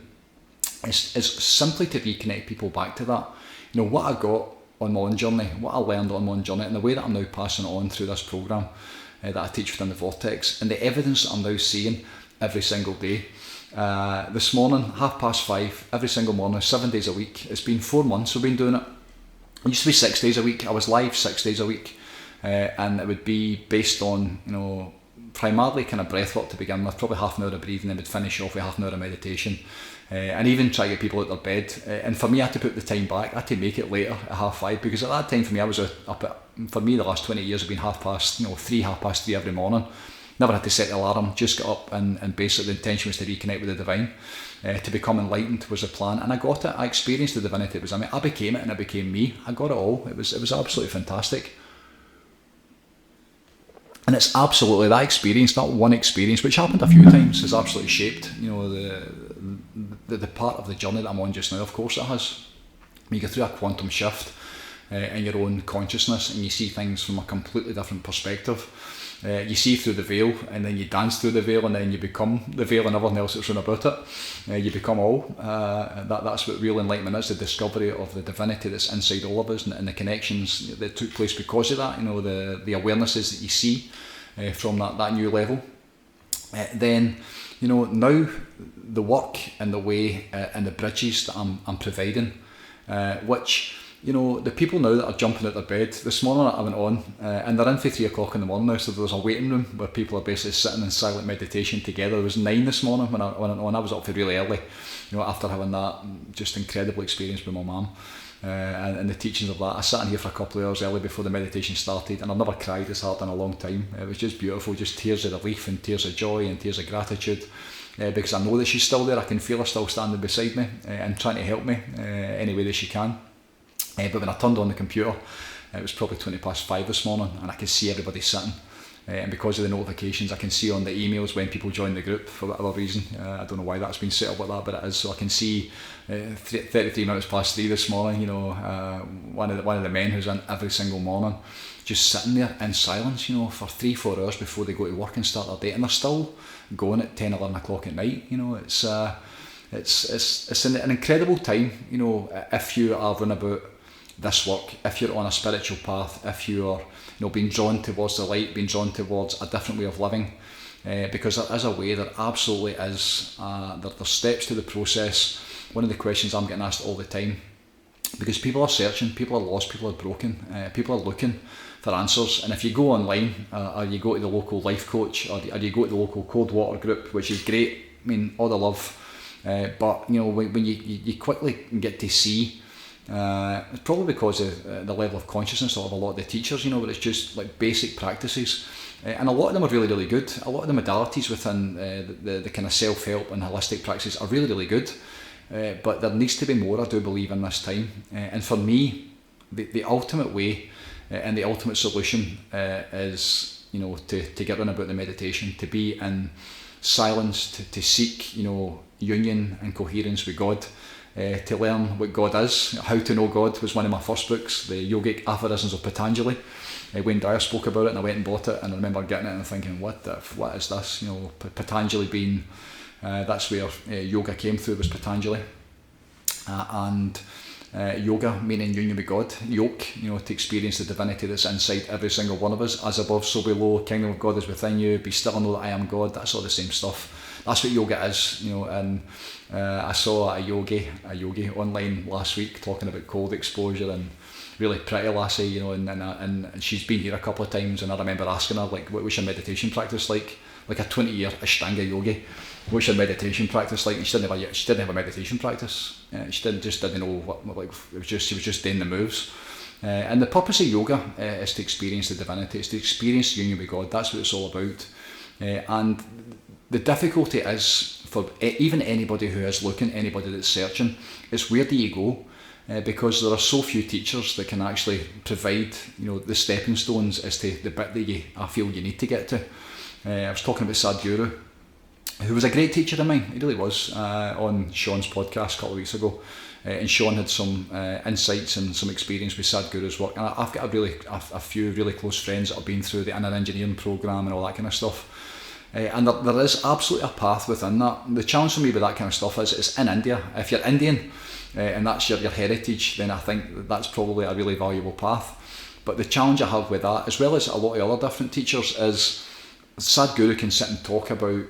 Speaker 1: is simply to reconnect people back to that. What I got on my own journey, what I learned on my own journey, and the way that I'm now passing it on through this programme that I teach within the Vortex, and the evidence that I'm now seeing every single day. This morning, 5:30, every single morning, 7 days a week. It's been 4 months I've been doing it. It used to be 6 days a week. I was live 6 days a week, and it would be based on, primarily kind of breath work to begin with, probably half an hour of breathing, and would finish off with half an hour of meditation. And even try to get people out of their bed. And for me, I had to put the time back. I had to make it later at 5:30, because at that time for me, I was up at, for me, the last 20 years have been 3:30 every morning. Never had to set the alarm, just got up, and basically the intention was to reconnect with the divine. To become enlightened was the plan, and I got it. I experienced the divinity that was in me. I became it, and it became me. I got it all. It was absolutely fantastic. And it's absolutely that experience, that one experience, which happened a few times, has absolutely shaped, the part of the journey that I'm on just now. Of course it has. You go through a quantum shift in your own consciousness, and you see things from a completely different perspective. You see through the veil, and then you dance through the veil, and then you become the veil and everything else that's run about it. You become all. That's what real enlightenment is, the discovery of the divinity that's inside all of us, and the connections that took place because of that, the awarenesses that you see from that new level. Then, now the work and the way and the bridges that I'm providing, which, the people now that are jumping out of their bed, this morning I went on, and they're in for 3 o'clock in the morning now, so there's a waiting room where people are basically sitting in silent meditation together. There was 9 this morning when I went on. I was up for really early, after having that just incredible experience with my mum, and the teachings of that. I sat in here for a couple of hours early before the meditation started, and I've never cried this hard in a long time. It was just beautiful, just tears of relief and tears of joy and tears of gratitude, because I know that she's still there. I can feel her still standing beside me and trying to help me any way that she can. But when I turned on the computer, it was probably 5:20 this morning, and I could see everybody sitting. And because of the notifications, I can see on the emails when people join the group for whatever reason. I don't know why that's been set up like that, but it is. So I can see 33 minutes past 3 this morning, one of the men who's in every single morning, just sitting there in silence, for 3-4 hours before they go to work and start their day, and they're still going at 10, 11 o'clock at night. It's an incredible time, if you are running about this work, if you're on a spiritual path, if you're being drawn towards the light, being drawn towards a different way of living, because there is a way, there absolutely is. There's steps to the process. One of the questions I'm getting asked all the time, because people are searching, people are lost, people are broken, people are looking for answers, and if you go online, or you go to the local life coach, or you go to the local cold water group, which is great, I mean, all the love, but when you quickly get to see, it's probably because of the level of consciousness of a lot of the teachers, but it's just like basic practices, and a lot of them are really, really good. A lot of the modalities within the kind of self-help and holistic practices are really, really good, but there needs to be more, I do believe, in this time. And for me, the ultimate way and the ultimate solution is, to get on about the meditation, to be in silence, to seek, union and coherence with God. To learn what God is. How to Know God was one of my first books, the Yogic Aphorisms of Patanjali. Wayne Dyer spoke about it, and I went and bought it, and I remember getting it and thinking, what is this? Patanjali being, that's where yoga came through, was Patanjali. And yoga meaning union with God, yoke, to experience the divinity that's inside every single one of us. As above, so below, kingdom of God is within you, be still and know that I am God. That's all the same stuff. That's what yoga is, and I saw a yogi online last week talking about cold exposure, and really pretty lassie, and she's been here a couple of times, and I remember asking her, like, what was your meditation practice like a 20-year Ashtanga yogi, what's your meditation practice like? And she didn't have a meditation practice. She didn't know what, like, she was just doing the moves. And the purpose of yoga is to experience the divinity, it's to experience union with God. That's what it's all about. And the difficulty is for even anybody who is looking, anybody that's searching, is where do you go? Because there are so few teachers that can actually provide, the stepping stones as to the bit that I feel you need to get to. I was talking about Sadhguru, who was a great teacher of mine. He really was, on Sean's podcast a couple of weeks ago. And Sean had some insights and some experience with Sadhguru's work. And I've got a few really close friends that have been through the inner engineering programme and all that kind of stuff. And there is absolutely a path within that. The challenge for me with that kind of stuff is it's in India. If you're Indian and that's your heritage, then I think that's probably a really valuable path. But the challenge I have with that, as well as a lot of other different teachers, is Sadhguru can sit and talk about,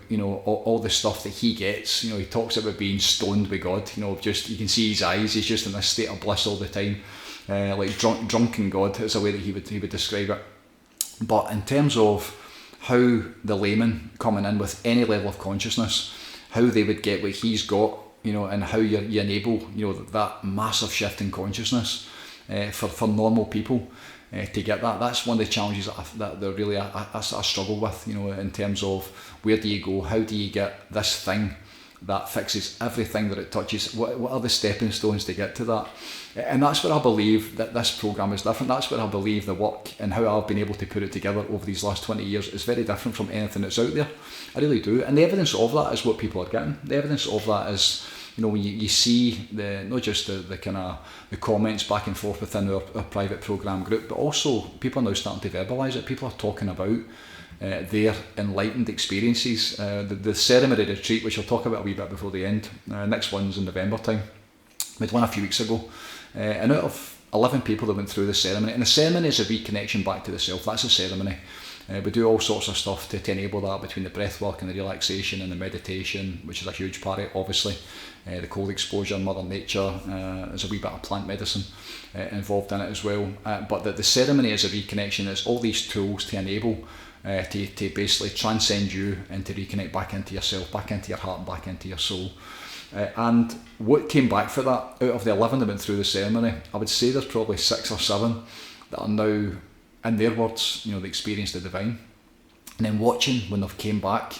Speaker 1: all the stuff that he gets. He talks about being stoned with God. Just you can see his eyes. He's just in this state of bliss all the time, like drunken God is the way that he would describe it. But in terms of how the layman coming in with any level of consciousness, how they would get what he's got, and how you enable, that massive shift in consciousness for normal people. To get that, that's one of the challenges that I struggle with, in terms of where do you go, how do you get this thing that fixes everything that it touches, what are the stepping stones to get to that? And that's where I believe that this programme is different. That's where I believe the work and how I've been able to put it together over these last 20 years is very different from anything that's out there. I really do. And the evidence of that is what people are getting. The evidence of that is, when you see not just the kind of the comments back and forth within our private programme group, but also people are now starting to verbalise it. People are talking about their enlightened experiences. The ceremony retreat, which I'll talk about a wee bit before the end, next one's in November time. We had one a few weeks ago, and out of 11 people that went through the ceremony, and the ceremony is a reconnection back to the self. That's a ceremony. We do all sorts of stuff to enable that, between the breath work and the relaxation and the meditation, which is a huge part of it, obviously. The cold exposure, Mother Nature, there's a wee bit of plant medicine involved in it as well. But the ceremony is a reconnection. It's all these tools to enable to basically transcend you and to reconnect back into yourself, back into your heart, back into your soul. And what came back for that, out of the 11 that went through the ceremony, I would say there's probably 6 or 7 that are now, in their words, they experienced the divine. And then watching when they've came back,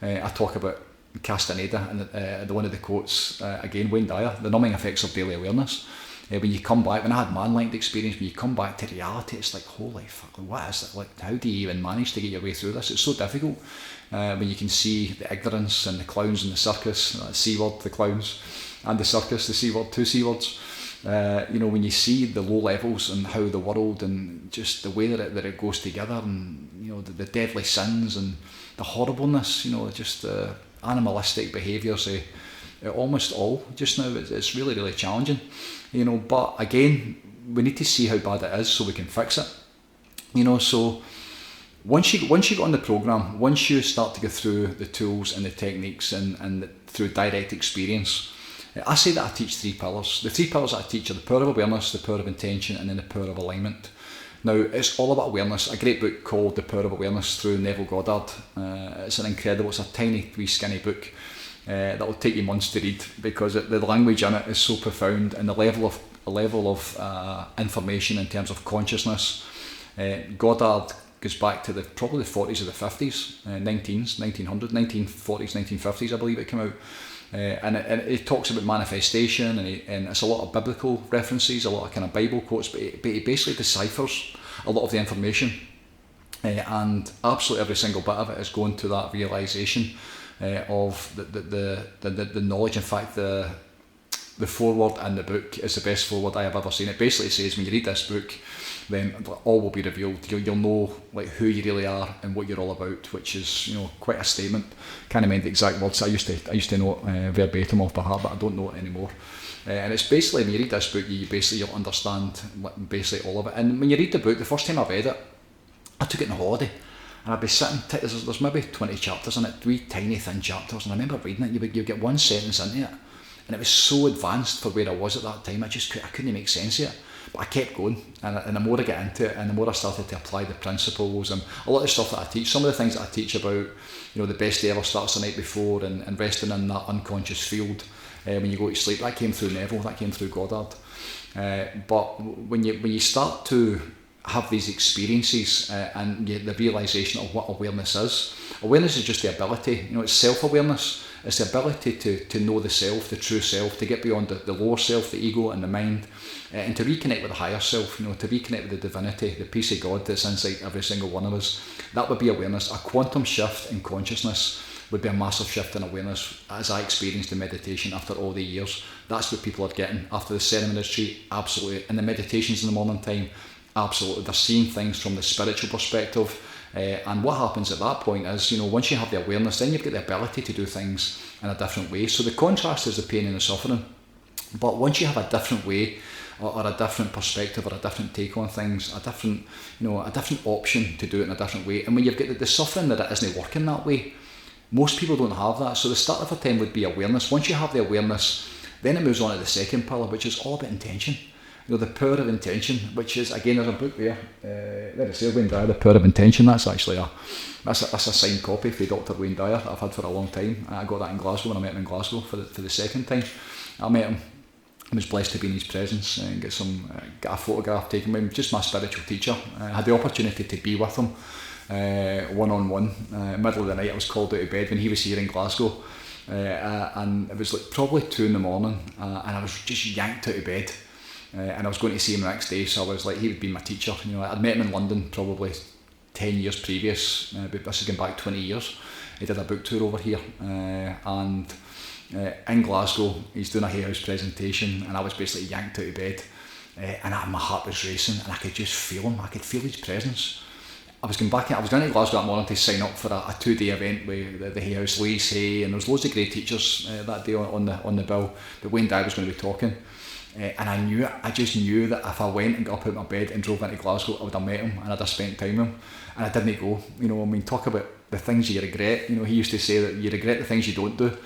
Speaker 1: I talk about Castaneda and one of the quotes, again, Wayne Dyer, the numbing effects of daily awareness. When you come back, when I had man-like experience, when you come back to reality, it's like, holy fuck, what is it? Like, how do you even manage to get your way through this? It's so difficult. When you can see the ignorance and the clowns in the circus, the C word, the clowns, and the circus, the C word, 2 C words. When you see the low levels and how the world and just the way that it goes together, and the deadly sins and the horribleness, just the animalistic behaviours, almost all just now, it's really, really challenging. But again, we need to see how bad it is so we can fix it. So once you get on the programme, once you start to go through the tools and the techniques and through direct experience, I say that I teach 3 pillars. The 3 pillars that I teach are the power of awareness, the power of intention, and then the power of alignment. Now, it's all about awareness. A great book called The Power of Awareness through Neville Goddard. It's a tiny, wee skinny book that will take you months to read, because the language in it is so profound, and the level of information in terms of consciousness. Goddard goes back to probably the 40s or the 50s, 1940s, 1950s, I believe it came out. And it talks about manifestation, and it's a lot of biblical references, a lot of kind of Bible quotes, but he basically deciphers a lot of the information, and absolutely every single bit of it is going to that realisation of the knowledge. In fact, the foreword in the book is the best foreword I have ever seen. It basically says, when you read this book, then all will be revealed. You'll know like who you really are and what you're all about, which is quite a statement. Can't remember the exact words. I used to know it verbatim off by heart, but I don't know it anymore. And it's basically, when you read this book, you'll understand basically all of it. And when you read the book, the first time I read it, I took it on holiday, and I'd be sitting. There's maybe 20 chapters in it, 3 tiny thin chapters, and I remember reading it. You get one sentence into it, and it was so advanced for where I was at that time. I couldn't make sense of it. But I kept going, and the more I get into it, and the more I started to apply the principles and a lot of the stuff that I teach. Some of the things that I teach about, the best day ever starts the night before, and resting in that unconscious field when you go to sleep. That came through Neville, that came through Goddard. But when you start to have these experiences and the realisation of what awareness is just the ability. It's self-awareness. It's the ability to know the self, the true self, to get beyond the lower self, the ego and the mind, and to reconnect with the higher self, to reconnect with the divinity, the peace of God that's inside every single one of us. That would be awareness. A quantum shift in consciousness would be a massive shift in awareness, as I experienced in meditation after all the years. That's what people are getting after the ceremony retreat, absolutely. And the meditations in the morning time, absolutely. They're seeing things from the spiritual perspective. And what happens at that point is, once you have the awareness, then you've got the ability to do things in a different way. So the contrast is the pain and the suffering. But once you have a different way, or a different perspective, or a different take on things, a different option to do it in a different way. And when you've got the suffering that it isn't working that way, most people don't have that. So the start of a time would be awareness. Once you have the awareness, then it moves on to the second pillar, which is all about intention. The power of intention, which is, again, there's a book there. There it is, Wayne Dyer, The Power of Intention. That's actually that's a signed copy for Dr. Wayne Dyer that I've had for a long time. I got that in Glasgow when I met him in Glasgow for the second time. I met him. I was blessed to be in his presence and get a photograph taken with him. Just my spiritual teacher. I had the opportunity to be with him one-on-one. Middle of the night, I was called out of bed when he was here in Glasgow, and it was like probably 2 a.m, and I was just yanked out of bed, and I was going to see him the next day. So I was like, he would be my teacher. I'd met him in London probably 10 years previous, but this is going back 20 years. He did a book tour over here, and in Glasgow he's doing a Hay House presentation, and I was basically yanked out of bed, and my heart was racing, and I could just feel him. I could feel his presence. I was going to Glasgow that morning to sign up for a 2-day event with the Hay House, Louise Hay, and there was loads of great teachers that day on the bill. But Wayne Dyer was going to be talking, and I knew it. I just knew that if I went and got up out of my bed and drove into Glasgow, I would have met him and I'd have spent time with him. And I didn't go. Talk about the things you regret. He used to say that you regret the things you don't do,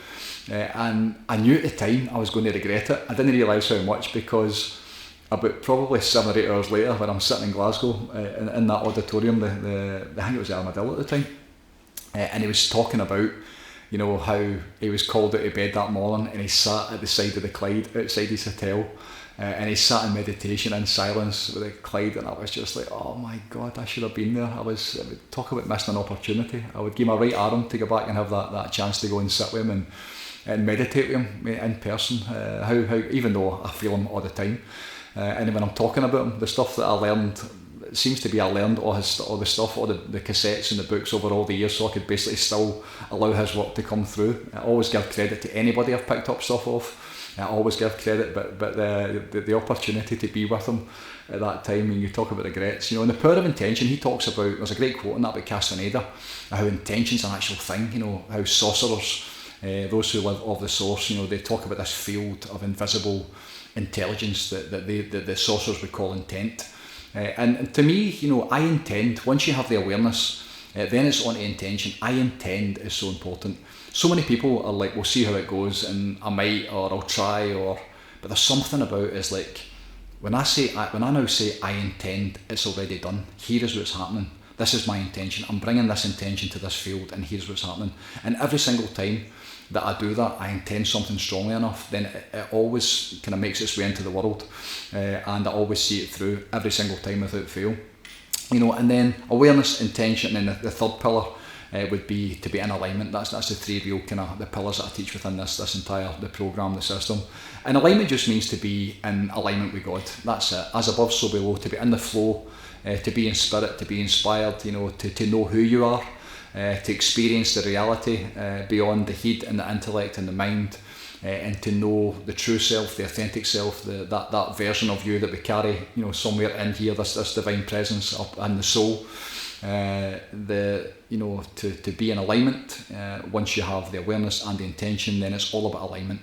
Speaker 1: and I knew at the time I was going to regret it. I didn't realise how much, because about probably 7 or 8 hours later, when I'm sitting in Glasgow in that auditorium, I think it was the Armadillo at the time, and he was talking about how he was called out of bed that morning, and he sat at the side of the Clyde outside his hotel, and he sat in meditation in silence with the Clyde, and I was just like, oh my God, I should have been there. I would talk about missing an opportunity. I would give my right arm to go back and have that chance to go and sit with him and meditate with him in person. How even though I feel him all the time. And when I'm talking about him, the stuff that I learned, it seems to be I learned all the stuff, all the cassettes and the books over all the years, so I could basically still allow his work to come through. I always give credit to anybody I've picked up stuff off. I always give credit, but the opportunity to be with him at that time, and you talk about regrets, and the power of intention, he talks about, there's a great quote on that by Castaneda, how intention's an actual thing, how sorcerers, those who live of the source, they talk about this field of invisible intelligence that the sorcerers would call intent. And to me, I intend, once you have the awareness, then it's on to intention. I intend is so important. So many people are like, we'll see how it goes, and I might, or I'll try, but there's something about it is like, when I now say I intend, it's already done. Here is what's happening. This is my intention. I'm bringing this intention to this field, and here's what's happening. And every single time that I do that, I intend something strongly enough, then it always kind of makes its way into the world, and I always see it through every single time without fail. And then awareness, intention, and then the third pillar would be to be in alignment. That's the 3 real kind of the pillars that I teach within this entire the program, the system. And alignment just means to be in alignment with God. That's it. As above, so below. To be in the flow, to be in spirit, to be inspired. To know who you are. To experience the reality beyond the head and the intellect and the mind, and to know the true self, the authentic self, that version of you that we carry, somewhere in here, this divine presence up in the soul. To be in alignment. Once you have the awareness and the intention, then it's all about alignment.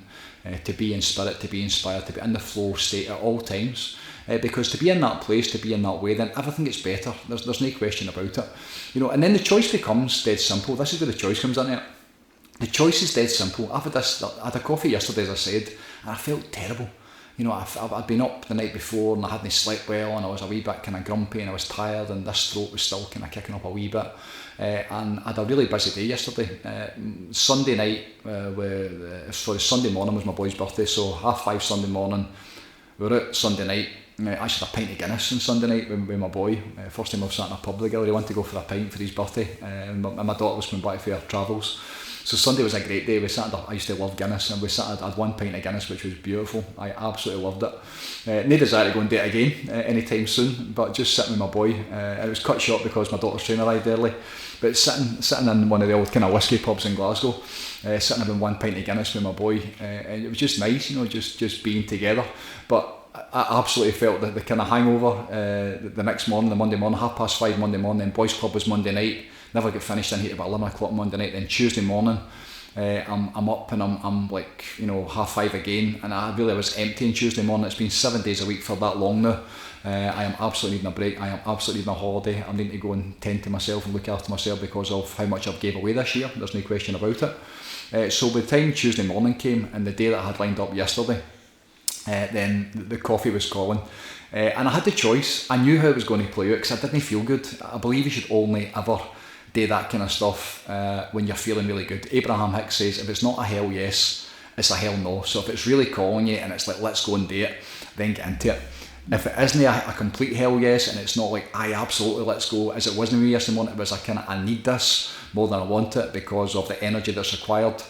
Speaker 1: To be in spirit, to be inspired, to be in the flow state at all times. Because to be in that place, to be in that way, then everything gets better. There's no question about it. And then the choice becomes dead simple. This is where the choice comes in it. The choice is dead simple. I had a coffee yesterday, as I said, and I felt terrible. I'd been up the night before and I hadn't slept well, and I was a wee bit kind of grumpy, and I was tired, and this throat was still kind of kicking up a wee bit. And I had a really busy day yesterday. Sunday night, Sunday morning was my boy's birthday, so 5:30 Sunday morning, we were out Sunday night. I actually had a pint of Guinness on Sunday night with my boy. First time I've sat in a pub together. He wanted to go for a pint for his birthday, and my daughter was coming back for her travels. So Sunday was a great day. We sat at, I used to love Guinness, and we sat at, I had 1 pint of Guinness, which was beautiful. I absolutely loved it. No desire to go and do it again anytime soon, but just sitting with my boy. It was cut short because my daughter's train arrived early. But sitting in one of the old kind of whiskey pubs in Glasgow, sitting having 1 pint of Guinness with my boy, and it was just nice, just being together. But I absolutely felt the kind of hangover the next morning, the Monday morning, 5:30 Monday morning. Then boys' club was Monday night. Never get finished in here about 11 o'clock Monday night. Then Tuesday morning, I'm up and I'm like 5:30 again, and I really was empty on Tuesday morning. It's been 7 days a week for that long now. I am absolutely needing a break. I am absolutely needing a holiday. I'm needing to go and tend to myself and look after myself because of how much I've gave away this year. There's no question about it. So by the time Tuesday morning came and the day that I had lined up yesterday, then the coffee was calling, and I had the choice. I knew how it was going to play out because I didn't feel good. I believe you should only ever do that kind of stuff when you're feeling really good. Abraham Hicks says if it's not a hell yes, it's a hell no. So if it's really calling you and it's like let's go and do it, then get into it. If it isn't a complete hell yes and it's not like I absolutely let's go, as it wasn't me yesterday morning, it was a kind of I need this more than I want it because of the energy that's required.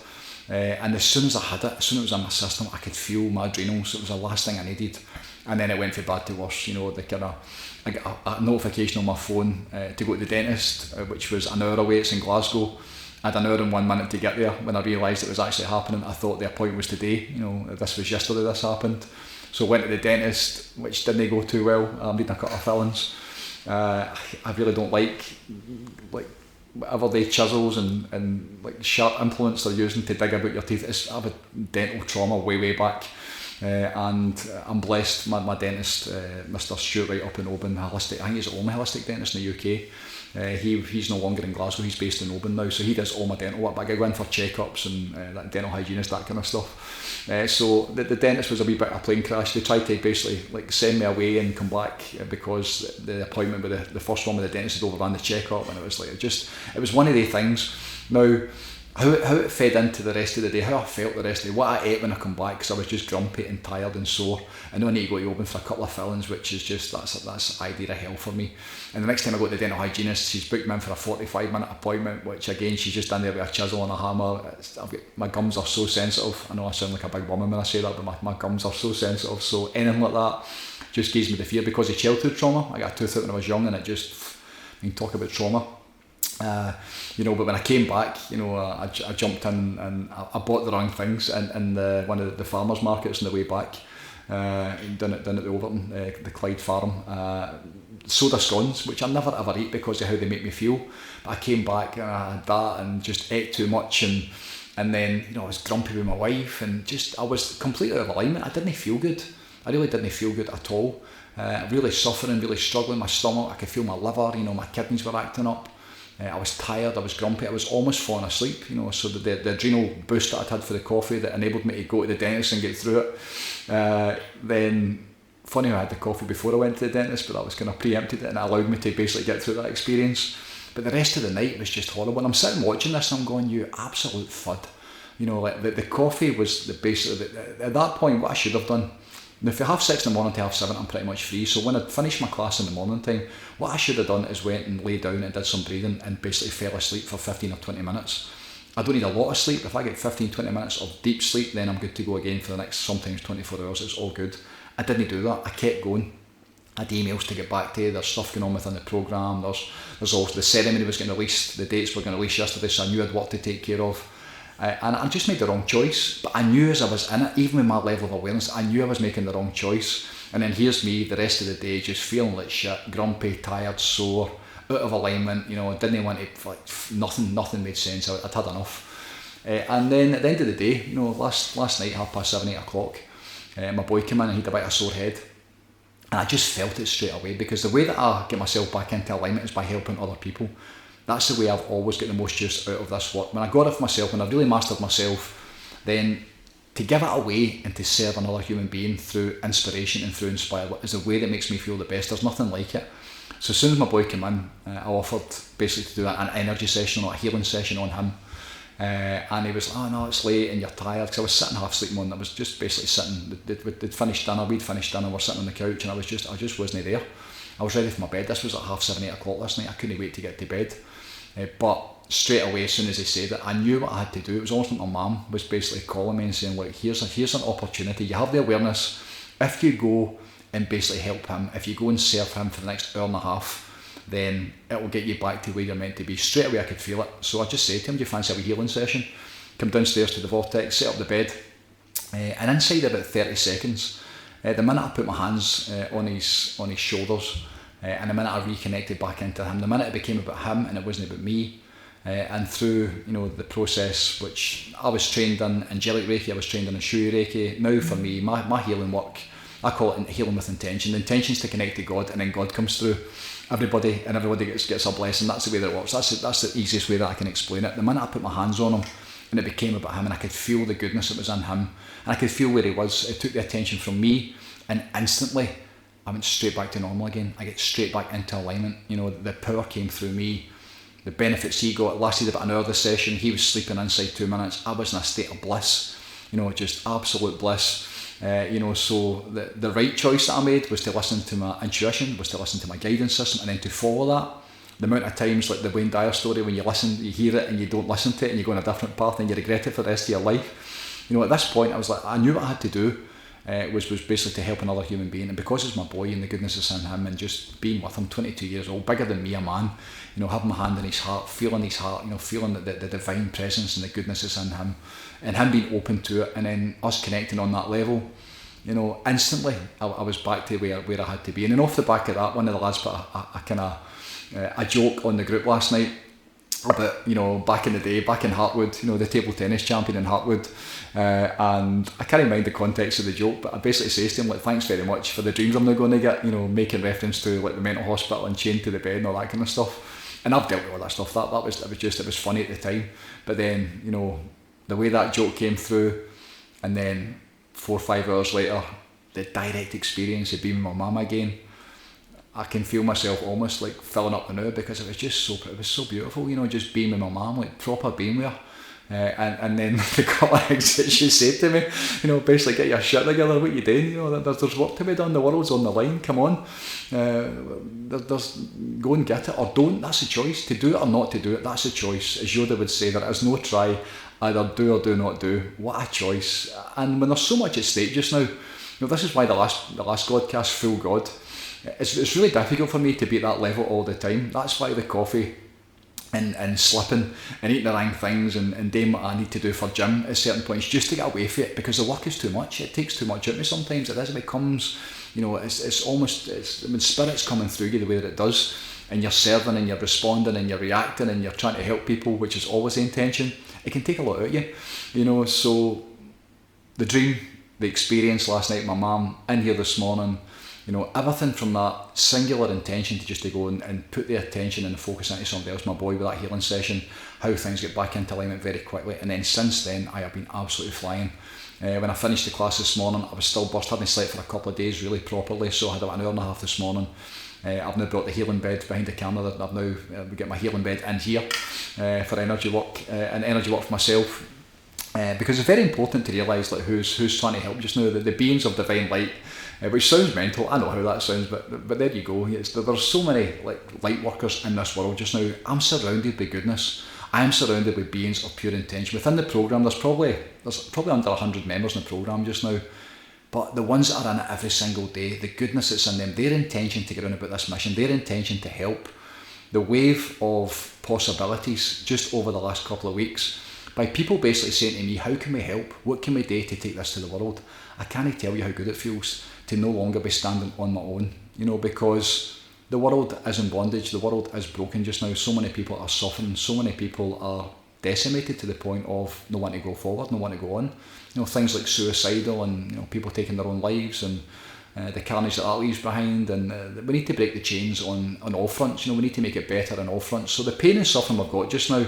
Speaker 1: And as soon as I had it, as soon as it was in my system, I could feel my adrenals. It was the last thing I needed. And then it went from bad to worse. I got a notification on my phone to go to the dentist, which was an hour away. It's in Glasgow. I had an hour and 1 minute to get there. When I realised it was actually happening, I thought the appointment was today. This was yesterday this happened. So I went to the dentist, which didn't go too well. I'm needing a couple of fillings. I really don't like whatever they chisels and like sharp implements they're using to dig about your teeth. I have a dental trauma way back, and I'm blessed. My dentist, Mr. Stuart Wright up in Oban, holistic. I think he's the only holistic dentist in the UK. He's no longer in Glasgow. He's based in Oban now, so he does all my dental work. But I go in for checkups and that dental hygienist, that kind of stuff. So the dentist was a wee bit of a plane crash. They tried to basically send me away and come back because the appointment with the first one with the dentist had overrun the checkup, and it was one of the things. Now, how it fed into the rest of the day, how I felt the rest of the day, what I ate when I come back, because I was just grumpy and tired and sore. I know I need to go to Oban for a couple of fillings, which is just, that's idea of hell for me. And the next time I go to the dental hygienist, she's booked me in for a 45-minute appointment, which again, she's just in there with a chisel and a hammer. My gums are so sensitive. I know I sound like a big woman when I say that, but my gums are so sensitive. So anything like that just gives me the fear because of childhood trauma. I got a tooth out when I was young, and it just, talk about trauma. But when I came back, I jumped in and I bought the wrong things in one of the farmers markets on the way back, down at the Overton, the Clyde farm. Soda scones, which I never ever eat because of how they make me feel. But I came back and I had that and just ate too much, and then I was grumpy with my wife, and just I was completely out of alignment. I didn't feel good. I really didn't feel good at all. Really suffering, really struggling. My stomach, I could feel my liver. My kidneys were acting up. I was tired, I was grumpy, I was almost falling asleep, so the adrenal boost that I'd had for the coffee that enabled me to go to the dentist and get through it. Then, funny how I had the coffee before I went to the dentist, but that was kind of preempted it, and it allowed me to basically get through that experience. But the rest of the night was just horrible, and I'm sitting watching this and I'm going, you absolute fud. The coffee was at that point, what I should have done. Now, for 6:30 in the morning to 7:30, I'm pretty much free. So when I'd finished my class in the morning time, what I should have done is went and lay down and did some breathing and basically fell asleep for 15 or 20 minutes. I don't need a lot of sleep. If I get 15, 20 minutes of deep sleep, then I'm good to go again for the next sometimes 24 hours. It's all good. I didn't do that. I kept going. I had emails to get back to. There's stuff going on within the programme. There's also the ceremony was getting released. The dates were going to release yesterday, so I knew I had work to take care of. And I just made the wrong choice, but I knew as I was in it, even with my level of awareness, I knew I was making the wrong choice. And then here's me the rest of the day just feeling like shit, grumpy, tired, sore, out of alignment, didn't want to, nothing made sense. I'd had enough. And then at the end of the day, last night, 7:30, 8 o'clock, my boy came in and he had a bit of a sore head. And I just felt it straight away, because the way that I get myself back into alignment is by helping other people. That's the way I've always got the most use out of this work. When I got it for myself, when I've really mastered myself, then to give it away and to serve another human being through inspiration and through inspire is the way that makes me feel the best. There's nothing like it. So as soon as my boy came in, I offered basically to do an energy session or a healing session on him. And he was like, oh no, it's late and you're tired, because I was sitting half asleep one. I was just basically sitting, they'd finished dinner, we'd finished dinner, we're sitting on the couch, and I just wasn't there. I was ready for my bed. This was at 7:30, 8 o'clock last night. I couldn't wait to get to bed. But straight away, as soon as he said it, I knew what I had to do. It was almost like my mum was basically calling me and saying, look, here's an opportunity. You have the awareness. If you go and basically help him, if you go and serve him for the next hour and a half, then it will get you back to where you're meant to be. Straight away I could feel it. So I just said to him, do you fancy a wee healing session? Come downstairs to the vortex, set up the bed, and inside about 30 seconds, the minute I put my hands on his shoulders, and the minute I reconnected back into him, the minute it became about him and it wasn't about me, and through the process which I was trained in angelic Reiki, I was trained in Shui Reiki. Now for me, my healing work, I call it healing with intention. The intention is to connect to God, and then God comes through everybody, and everybody gets a blessing. That's the way that it works. That's the easiest way that I can explain it. The minute I put my hands on him, and it became about him, and I could feel the goodness that was in him, and I could feel where he was. It took the attention from me, and instantly I went straight back to normal again. I get straight back into alignment. The power came through me. The benefits he got, it lasted about an hour of the session. He was sleeping inside 2 minutes. I was in a state of bliss, just absolute bliss. So the right choice that I made was to listen to my intuition, was to listen to my guidance system, and then to follow that. The amount of times, like the Wayne Dyer story, when you listen, you hear it and you don't listen to it and you go on a different path and you regret it for the rest of your life. At this point I was like, I knew what I had to do. Was basically to help another human being, and because it's my boy and the goodness is in him, and just being with him, 22 years old, bigger than me, a man, having my hand in his heart, feeling his heart, feeling the divine presence and the goodness is in him, and him being open to it, and then us connecting on that level, instantly I was back to where I had to be. And then off the back of that, one of the lads put a joke on the group last night about, back in the day, back in Hartwood, the table tennis champion in Hartwood, and I can't mind the context of the joke, but I basically says to him, like, thanks very much for the dreams I'm now going to get, making reference to like the mental hospital and chained to the bed and all that kind of stuff. And I've dealt with all that stuff. It was funny at the time, but then the way that joke came through, and then 4 or 5 hours later, the direct experience of being with my mum again, I can feel myself almost like filling up the now, because it was so beautiful, just being with my mum, like proper being with her. And then the couple of things that she said to me, basically, get your shit together, what you doing, there's work to be done, the world's on the line, come on, there's go and get it, or don't, that's a choice, to do it or not to do it, that's a choice. As Yoda would say, there is no try, either do or do not do. What a choice. And when there's so much at stake just now, this is why the last Godcast, Full God, it's really difficult for me to be at that level all the time. That's why the coffee and slipping and eating the wrong things and doing what I need to do for gym at certain points, just to get away from it, because the work is too much. It takes too much out of me sometimes. It becomes, it's almost when spirit's coming through you the way that it does, and you're serving and you're responding and you're reacting and you're trying to help people, which is always the intention, it can take a lot out of you. So the dream, the experience last night, my mum in here this morning, everything from that singular intention to just to go and put the attention and the focus into somebody else, my boy, with that healing session, how things get back into alignment very quickly. And then since then, I have been absolutely flying. When I finished the class this morning, I was still burst, hadn't slept for a couple of days really properly, so I had about an hour and a half this morning. I've now brought the healing bed behind the camera. I've now got my healing bed in here for energy work, and energy work for myself. Because it's very important to realise like who's trying to help just now, the beings of divine light, which sounds mental, I know how that sounds, but there you go. There's so many like light workers in this world just now. I'm surrounded by goodness. I am surrounded with beings of pure intention. Within the programme, there's probably under 100 members in the programme just now, but the ones that are in it every single day, the goodness that's in them, their intention to get on about this mission, their intention to help, the wave of possibilities just over the last couple of weeks, by people basically saying to me, how can we help? What can we do to take this to the world? I can't tell you how good it feels to no longer be standing on my own, because the world is in bondage, the world is broken just now. So many people are suffering, so many people are decimated to the point of no one to go forward, no one to go on. Things like suicidal and people taking their own lives, and the carnage that leaves behind, and we need to break the chains on all fronts. We need to make it better on all fronts. So the pain and suffering we've got just now,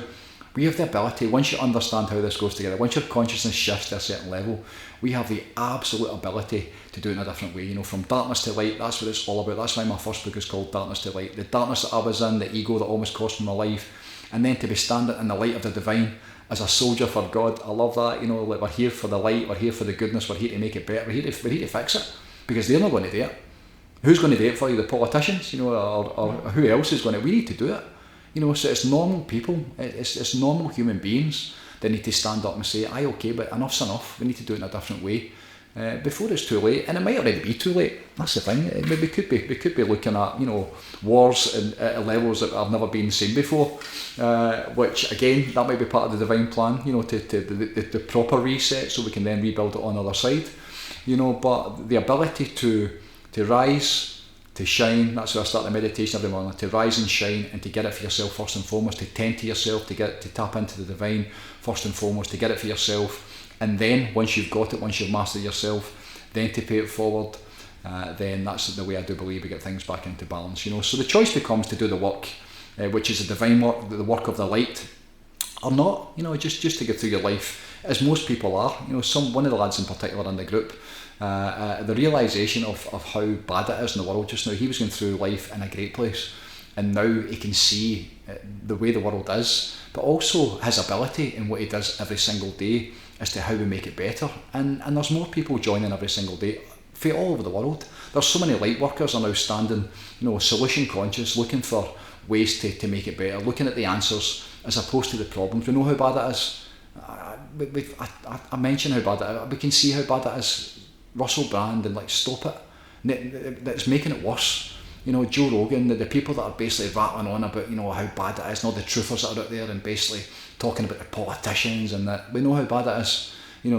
Speaker 1: we have the ability, once you understand how this goes together, once your consciousness shifts to a certain level, we have the absolute ability to do it in a different way. From darkness to light, that's what it's all about. That's why my first book is called Darkness to Light. The darkness that I was in, the ego that almost cost me my life, and then to be standing in the light of the divine as a soldier for God. I love that. Like, we're here for the light, we're here for the goodness, we're here to make it better, we're here to fix it, because they're not going to do it. Who's going to do it for you? The politicians, or who else is going to? We need to do it. So it's normal people, it's normal human beings that need to stand up and say, aye, okay, but enough's enough, we need to do it in a different way. Before it's too late, and it might already be too late. That's the thing. We could be looking at wars at levels that have never been seen before. Which again, that might be part of the divine plan. To the proper reset, so we can then rebuild it on the other side. But the ability to rise, to shine. That's where I start the meditation every morning. To rise and shine, and to get it for yourself first and foremost. To tend to yourself, to tap into the divine first and foremost. To get it for yourself. And then once you've got it, once you've mastered yourself, then to pay it forward, then that's the way I do believe we get things back into balance. So the choice becomes to do the work, which is the divine work, the work of the light, or not. Just to get through your life, as most people are. One of the lads in particular in the group, the realisation of how bad it is in the world just now. He was going through life in a great place, and now he can see the way the world is, but also his ability in what he does every single day as to how we make it better. And there's more people joining every single day from all over the world. There's so many light workers are now standing, solution conscious, looking for ways to make it better, looking at the answers as opposed to the problems. We know how bad it is. I mentioned how bad it is. We can see how bad it is. Russell Brand and stop it. That's making it worse. Joe Rogan, the people that are basically rattling on about, how bad it is, and all the truthers that are out there and basically talking about the politicians and that. We know how bad it is,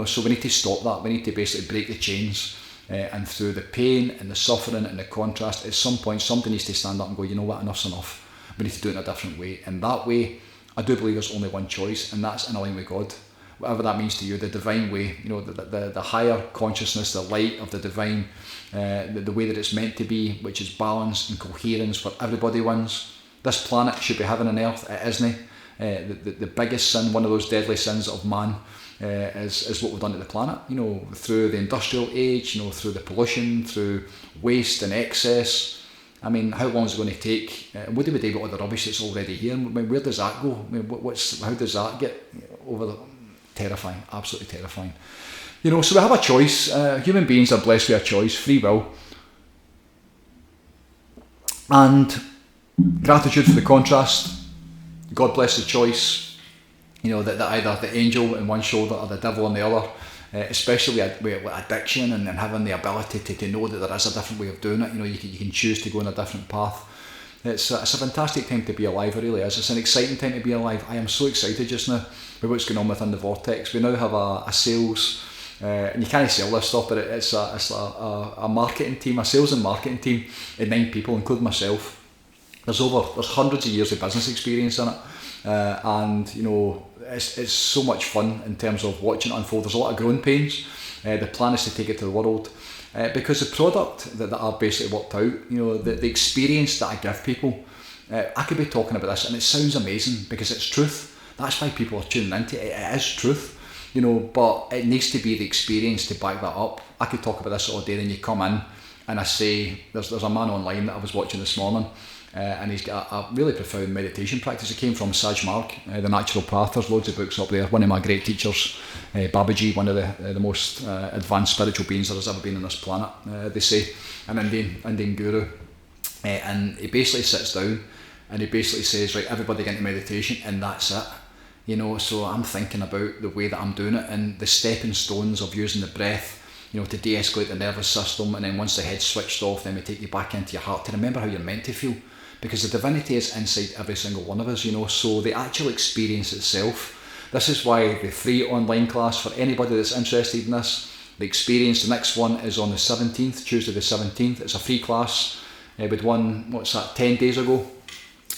Speaker 1: so we need to stop that. We need to basically break the chains, and through the pain and the suffering and the contrast, at some point somebody needs to stand up and go, you know what, enough's enough. We need to do it in a different way. And that way, I do believe there's only one choice, and that's in alignment with God. Whatever that means to you, the divine way, the higher consciousness, the light of the divine, the way that it's meant to be, which is balance and coherence where everybody wins. This planet should be heaven and earth. It isn't. The biggest sin, one of those deadly sins of man, is what we've done to the planet. Through the industrial age, through the pollution, through waste and excess. I mean, how long is it going to take? What do we do with all the rubbish that's already here? I mean, where does that go? I mean, how does that get over the... Terrifying, absolutely terrifying. So we have a choice. Human beings are blessed with a choice, free will. And gratitude for the contrast. God bless the choice. That either the angel in one shoulder or the devil on the other. Especially with addiction and having the ability to know that there is a different way of doing it. You can choose to go on a different path. It's a fantastic time to be alive, it really is. It's an exciting time to be alive. I am so excited just now with what's going on within the Vortex. We now have a sales, and you can't sell this stuff, but it's a marketing team, a sales and marketing team of 9 people, including myself. There's hundreds of years of business experience in it, and it's so much fun in terms of watching it unfold. There's a lot of growing pains. The plan is to take it to the world. Because the product that I've basically worked out, the experience that I give people, I could be talking about this and it sounds amazing because it's truth. That's why people are tuning into it. It is truth, but it needs to be the experience to back that up. I could talk about this all day, then you come in and I say, there's a man online that I was watching this morning, and he's got a really profound meditation practice. It came from Saj Mark, The Natural Path. There's loads of books up there. One of my great teachers, Babaji, one of the most advanced spiritual beings there has ever been on this planet, they say, an Indian guru. And he basically sits down and he basically says, right, everybody get into meditation and that's it. So I'm thinking about the way that I'm doing it and the stepping stones of using the breath, to de-escalate the nervous system, and then once the head's switched off, then we take you back into your heart to remember how you're meant to feel. Because the divinity is inside every single one of us, so the actual experience itself, this is why the free online class for anybody that's interested in this, the experience, the next one is on the 17th, Tuesday the 17th, it's a free class, we'd won, 10 days ago,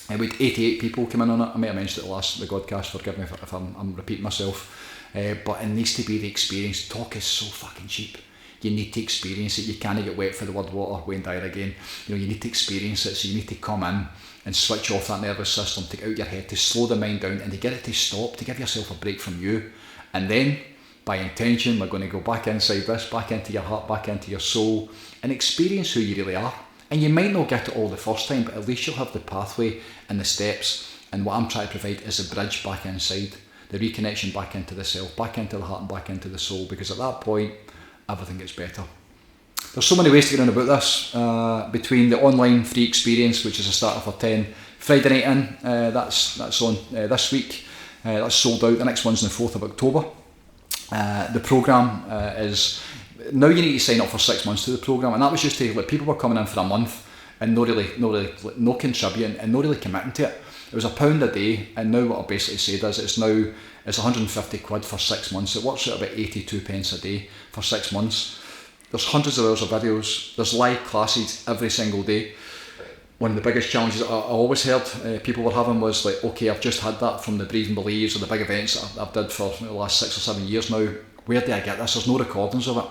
Speaker 1: and we'd 88 people come in on it. I may have mentioned it the Godcast, forgive me if I'm repeating myself, but it needs to be the experience. Talk is so fucking cheap. You need to experience it. You can't get wet for the word water, Wayne Dyer again. You need to experience it, so you need to come in and switch off that nervous system, to get out your head, to slow the mind down and to get it to stop, to give yourself a break from you. And then, by intention, we're going to go back inside this, back into your heart, back into your soul, and experience who you really are. And you might not get it all the first time, but at least you'll have the pathway and the steps. And what I'm trying to provide is a bridge back inside, the reconnection back into the self, back into the heart and back into the soul, because at that point, everything gets better. There's so many ways to get on about this, between the online free experience, which is a starter for 10, Friday Night In, that's on this week. That's sold out. The next one's on the 4th of October. The programme is, now you need to sign up for 6 months to the programme, and that was just to, like, people were coming in for a month and no contributing and not really committing to it. It was £1 a day, and now what I basically said is it's 150 quid for 6 months. It works out about 82 pence a day for 6 months. There's hundreds of hours of videos. There's live classes every single day. One of the biggest challenges I always heard people were having was like, okay, I've just had that from the Breathe and Believes or the big events that I've did for the last 6 or 7 years now. Where do I get this? There's no recordings of it.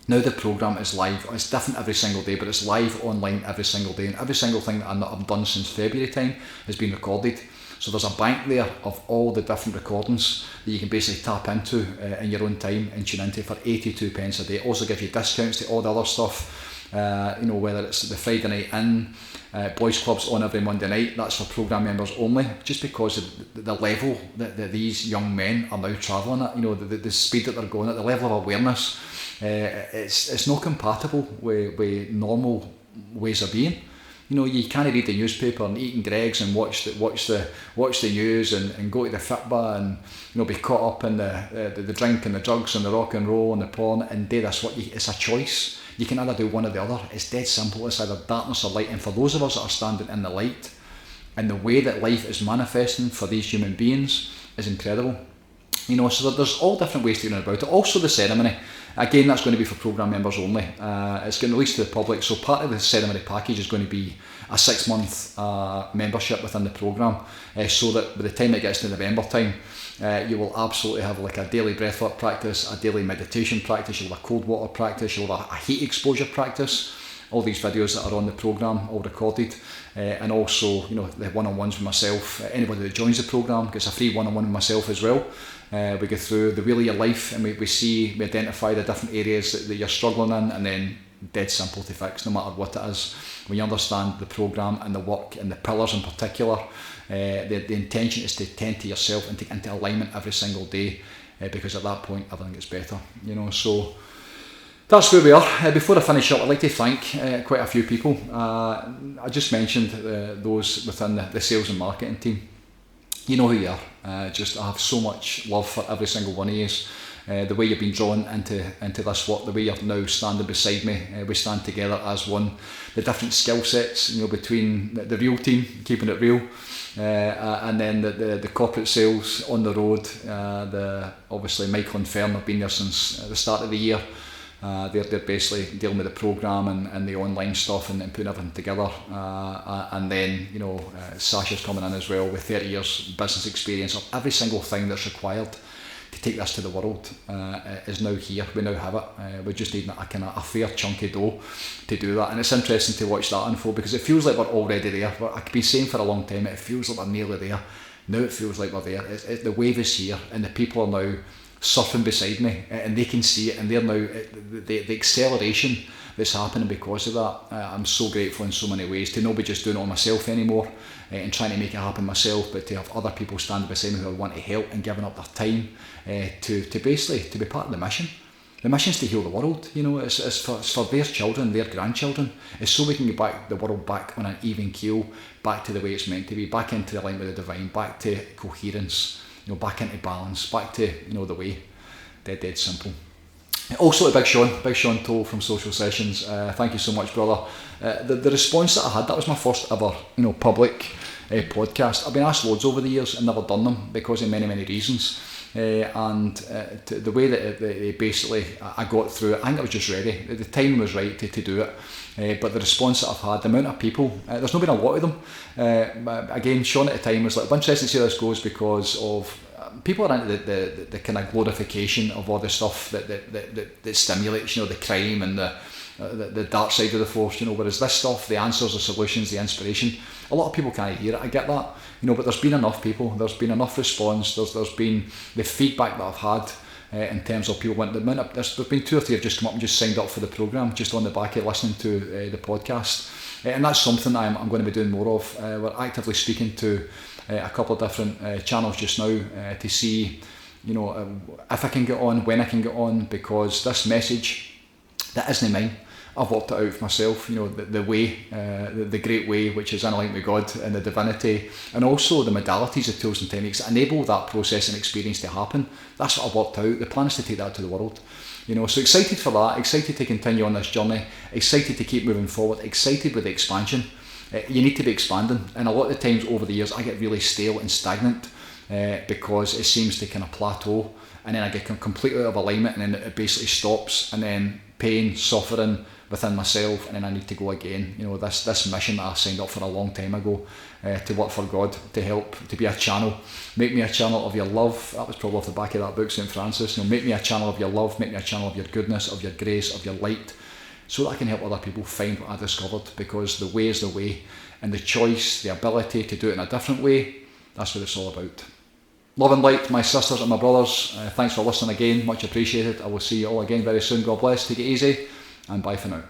Speaker 1: Now the programme is live. It's different every single day, but it's live online every single day, and every single thing that I've done since February time has been recorded. So there's a bank there of all the different recordings that you can basically tap into in your own time and tune into for 82 pence a day. It also gives you discounts to all the other stuff, whether it's the Friday Night In, Boys Clubs on every Monday night. That's for programme members only, just because of the level that these young men are now travelling at, the speed that they're going at, the level of awareness. It's not compatible with normal ways of being. You can't read the newspaper and eat in Greggs and watch the news and go to the Fitba and be caught up in the drink and the drugs and the rock and roll and the porn and do this. It's a choice. You can either do one or the other. It's dead simple. It's either darkness or light. And for those of us that are standing in the light, and the way that life is manifesting for these human beings is incredible. So there's all different ways to go about it. Also the ceremony, again, that's going to be for programme members only. It's getting released to the public, so part of the ceremony package is going to be a 6-month membership within the programme, so that by the time it gets to November time, you will absolutely have like a daily breathwork practice, a daily meditation practice, you'll have a cold water practice, you'll have a heat exposure practice. All these videos that are on the programme, all recorded, and also the one-on-ones with myself. Anybody that joins the programme gets a free one-on-one with myself as well. We go through the wheel of your life, and we identify the different areas that you're struggling in, and then dead simple to fix, no matter what it is. When you understand the programme and the work and the pillars in particular, the intention is to tend to yourself and to get into alignment every single day, because at that point everything gets better. So that's where we are. Before I finish up, I'd like to thank quite a few people. I just mentioned those within the sales and marketing team. You know who you are. I have so much love for every single one of you. The way you've been drawn into this work, the way you're now standing beside me, we stand together as one. The different skill sets, between the real team, keeping it real, and then the corporate sales on the road. Obviously Michael and Fern have been there since the start of the year. They're basically dealing with the programme and the online stuff and putting everything together, and then Sasha's coming in as well with 30 years business experience of every single thing that's required to take this to the world. Is now here. We now have it. We just need a fair chunk of dough to do that, and it's interesting to watch that unfold, because it feels like we're already there. I've been saying for a long time, it feels like we're nearly there. Now it feels like we're there. The wave is here, and the people are now surfing beside me, and they can see it, and they're now the acceleration that's happening because of that. I'm so grateful in so many ways to not be just doing it on myself anymore and trying to make it happen myself, but to have other people standing beside me who want to help and giving up their time to basically to be part of the mission. The mission's to heal the world. It's for their children, their grandchildren. It's so we can get the world back on an even keel, back to the way it's meant to be, back into the line with the divine, back to coherence, back into balance, back to the way. Dead simple. Also to Big Sean Toll from Social Sessions. Thank you so much, brother. The response that I had, that was my first ever public podcast. I've been asked loads over the years and never done them because of many reasons. The way that basically I got through it, I think I was just ready. The time was right to do it. But the response that I've had, the amount of people, there's not been a lot of them. Again, Sean at the time was like, I'm interested to see how this goes because of people are into the kind of glorification of all the stuff that stimulates, the crime and the dark side of the force, whereas this stuff, the answers, the solutions, the inspiration, a lot of people can't hear it. I get that, but there's been enough people, there's been enough response, there's been the feedback that I've had in terms of people wanting to, there's been 2 or 3 have just come up and just signed up for the programme, just on the back of listening to the podcast, and that's something I'm going to be doing more of. We're actively speaking to a couple of different channels just now to see, if I can get on, when I can get on, because this message, that isn't mine. I've worked it out for myself, you know, the way, the great way, which is in alignment with God and the divinity, and also the modalities of tools and techniques that enable that process and experience to happen. That's what I've worked out. The plan is to take that to the world. You know, so excited for that, excited to continue on this journey, excited to keep moving forward, excited with the expansion. You need to be expanding, and a lot of the times over the years I get really stale and stagnant because it seems to kind of plateau, and then I get completely out of alignment, and then it basically stops, and then pain, suffering within myself, and then I need to go again. You know, this mission that I signed up for a long time ago, to work for God, to help, to be a channel. Make me a channel of your love. That was probably off the back of that book, St. Francis. You know, make me a channel of your love, make me a channel of your goodness, of your grace, of your light, so that I can help other people find what I discovered, because the way is the way, and the choice, the ability to do it in a different way, that's what it's all about. Love and light, my sisters and my brothers. Thanks for listening again, much appreciated. I will see you all again very soon. God bless, take it easy, and bye for now.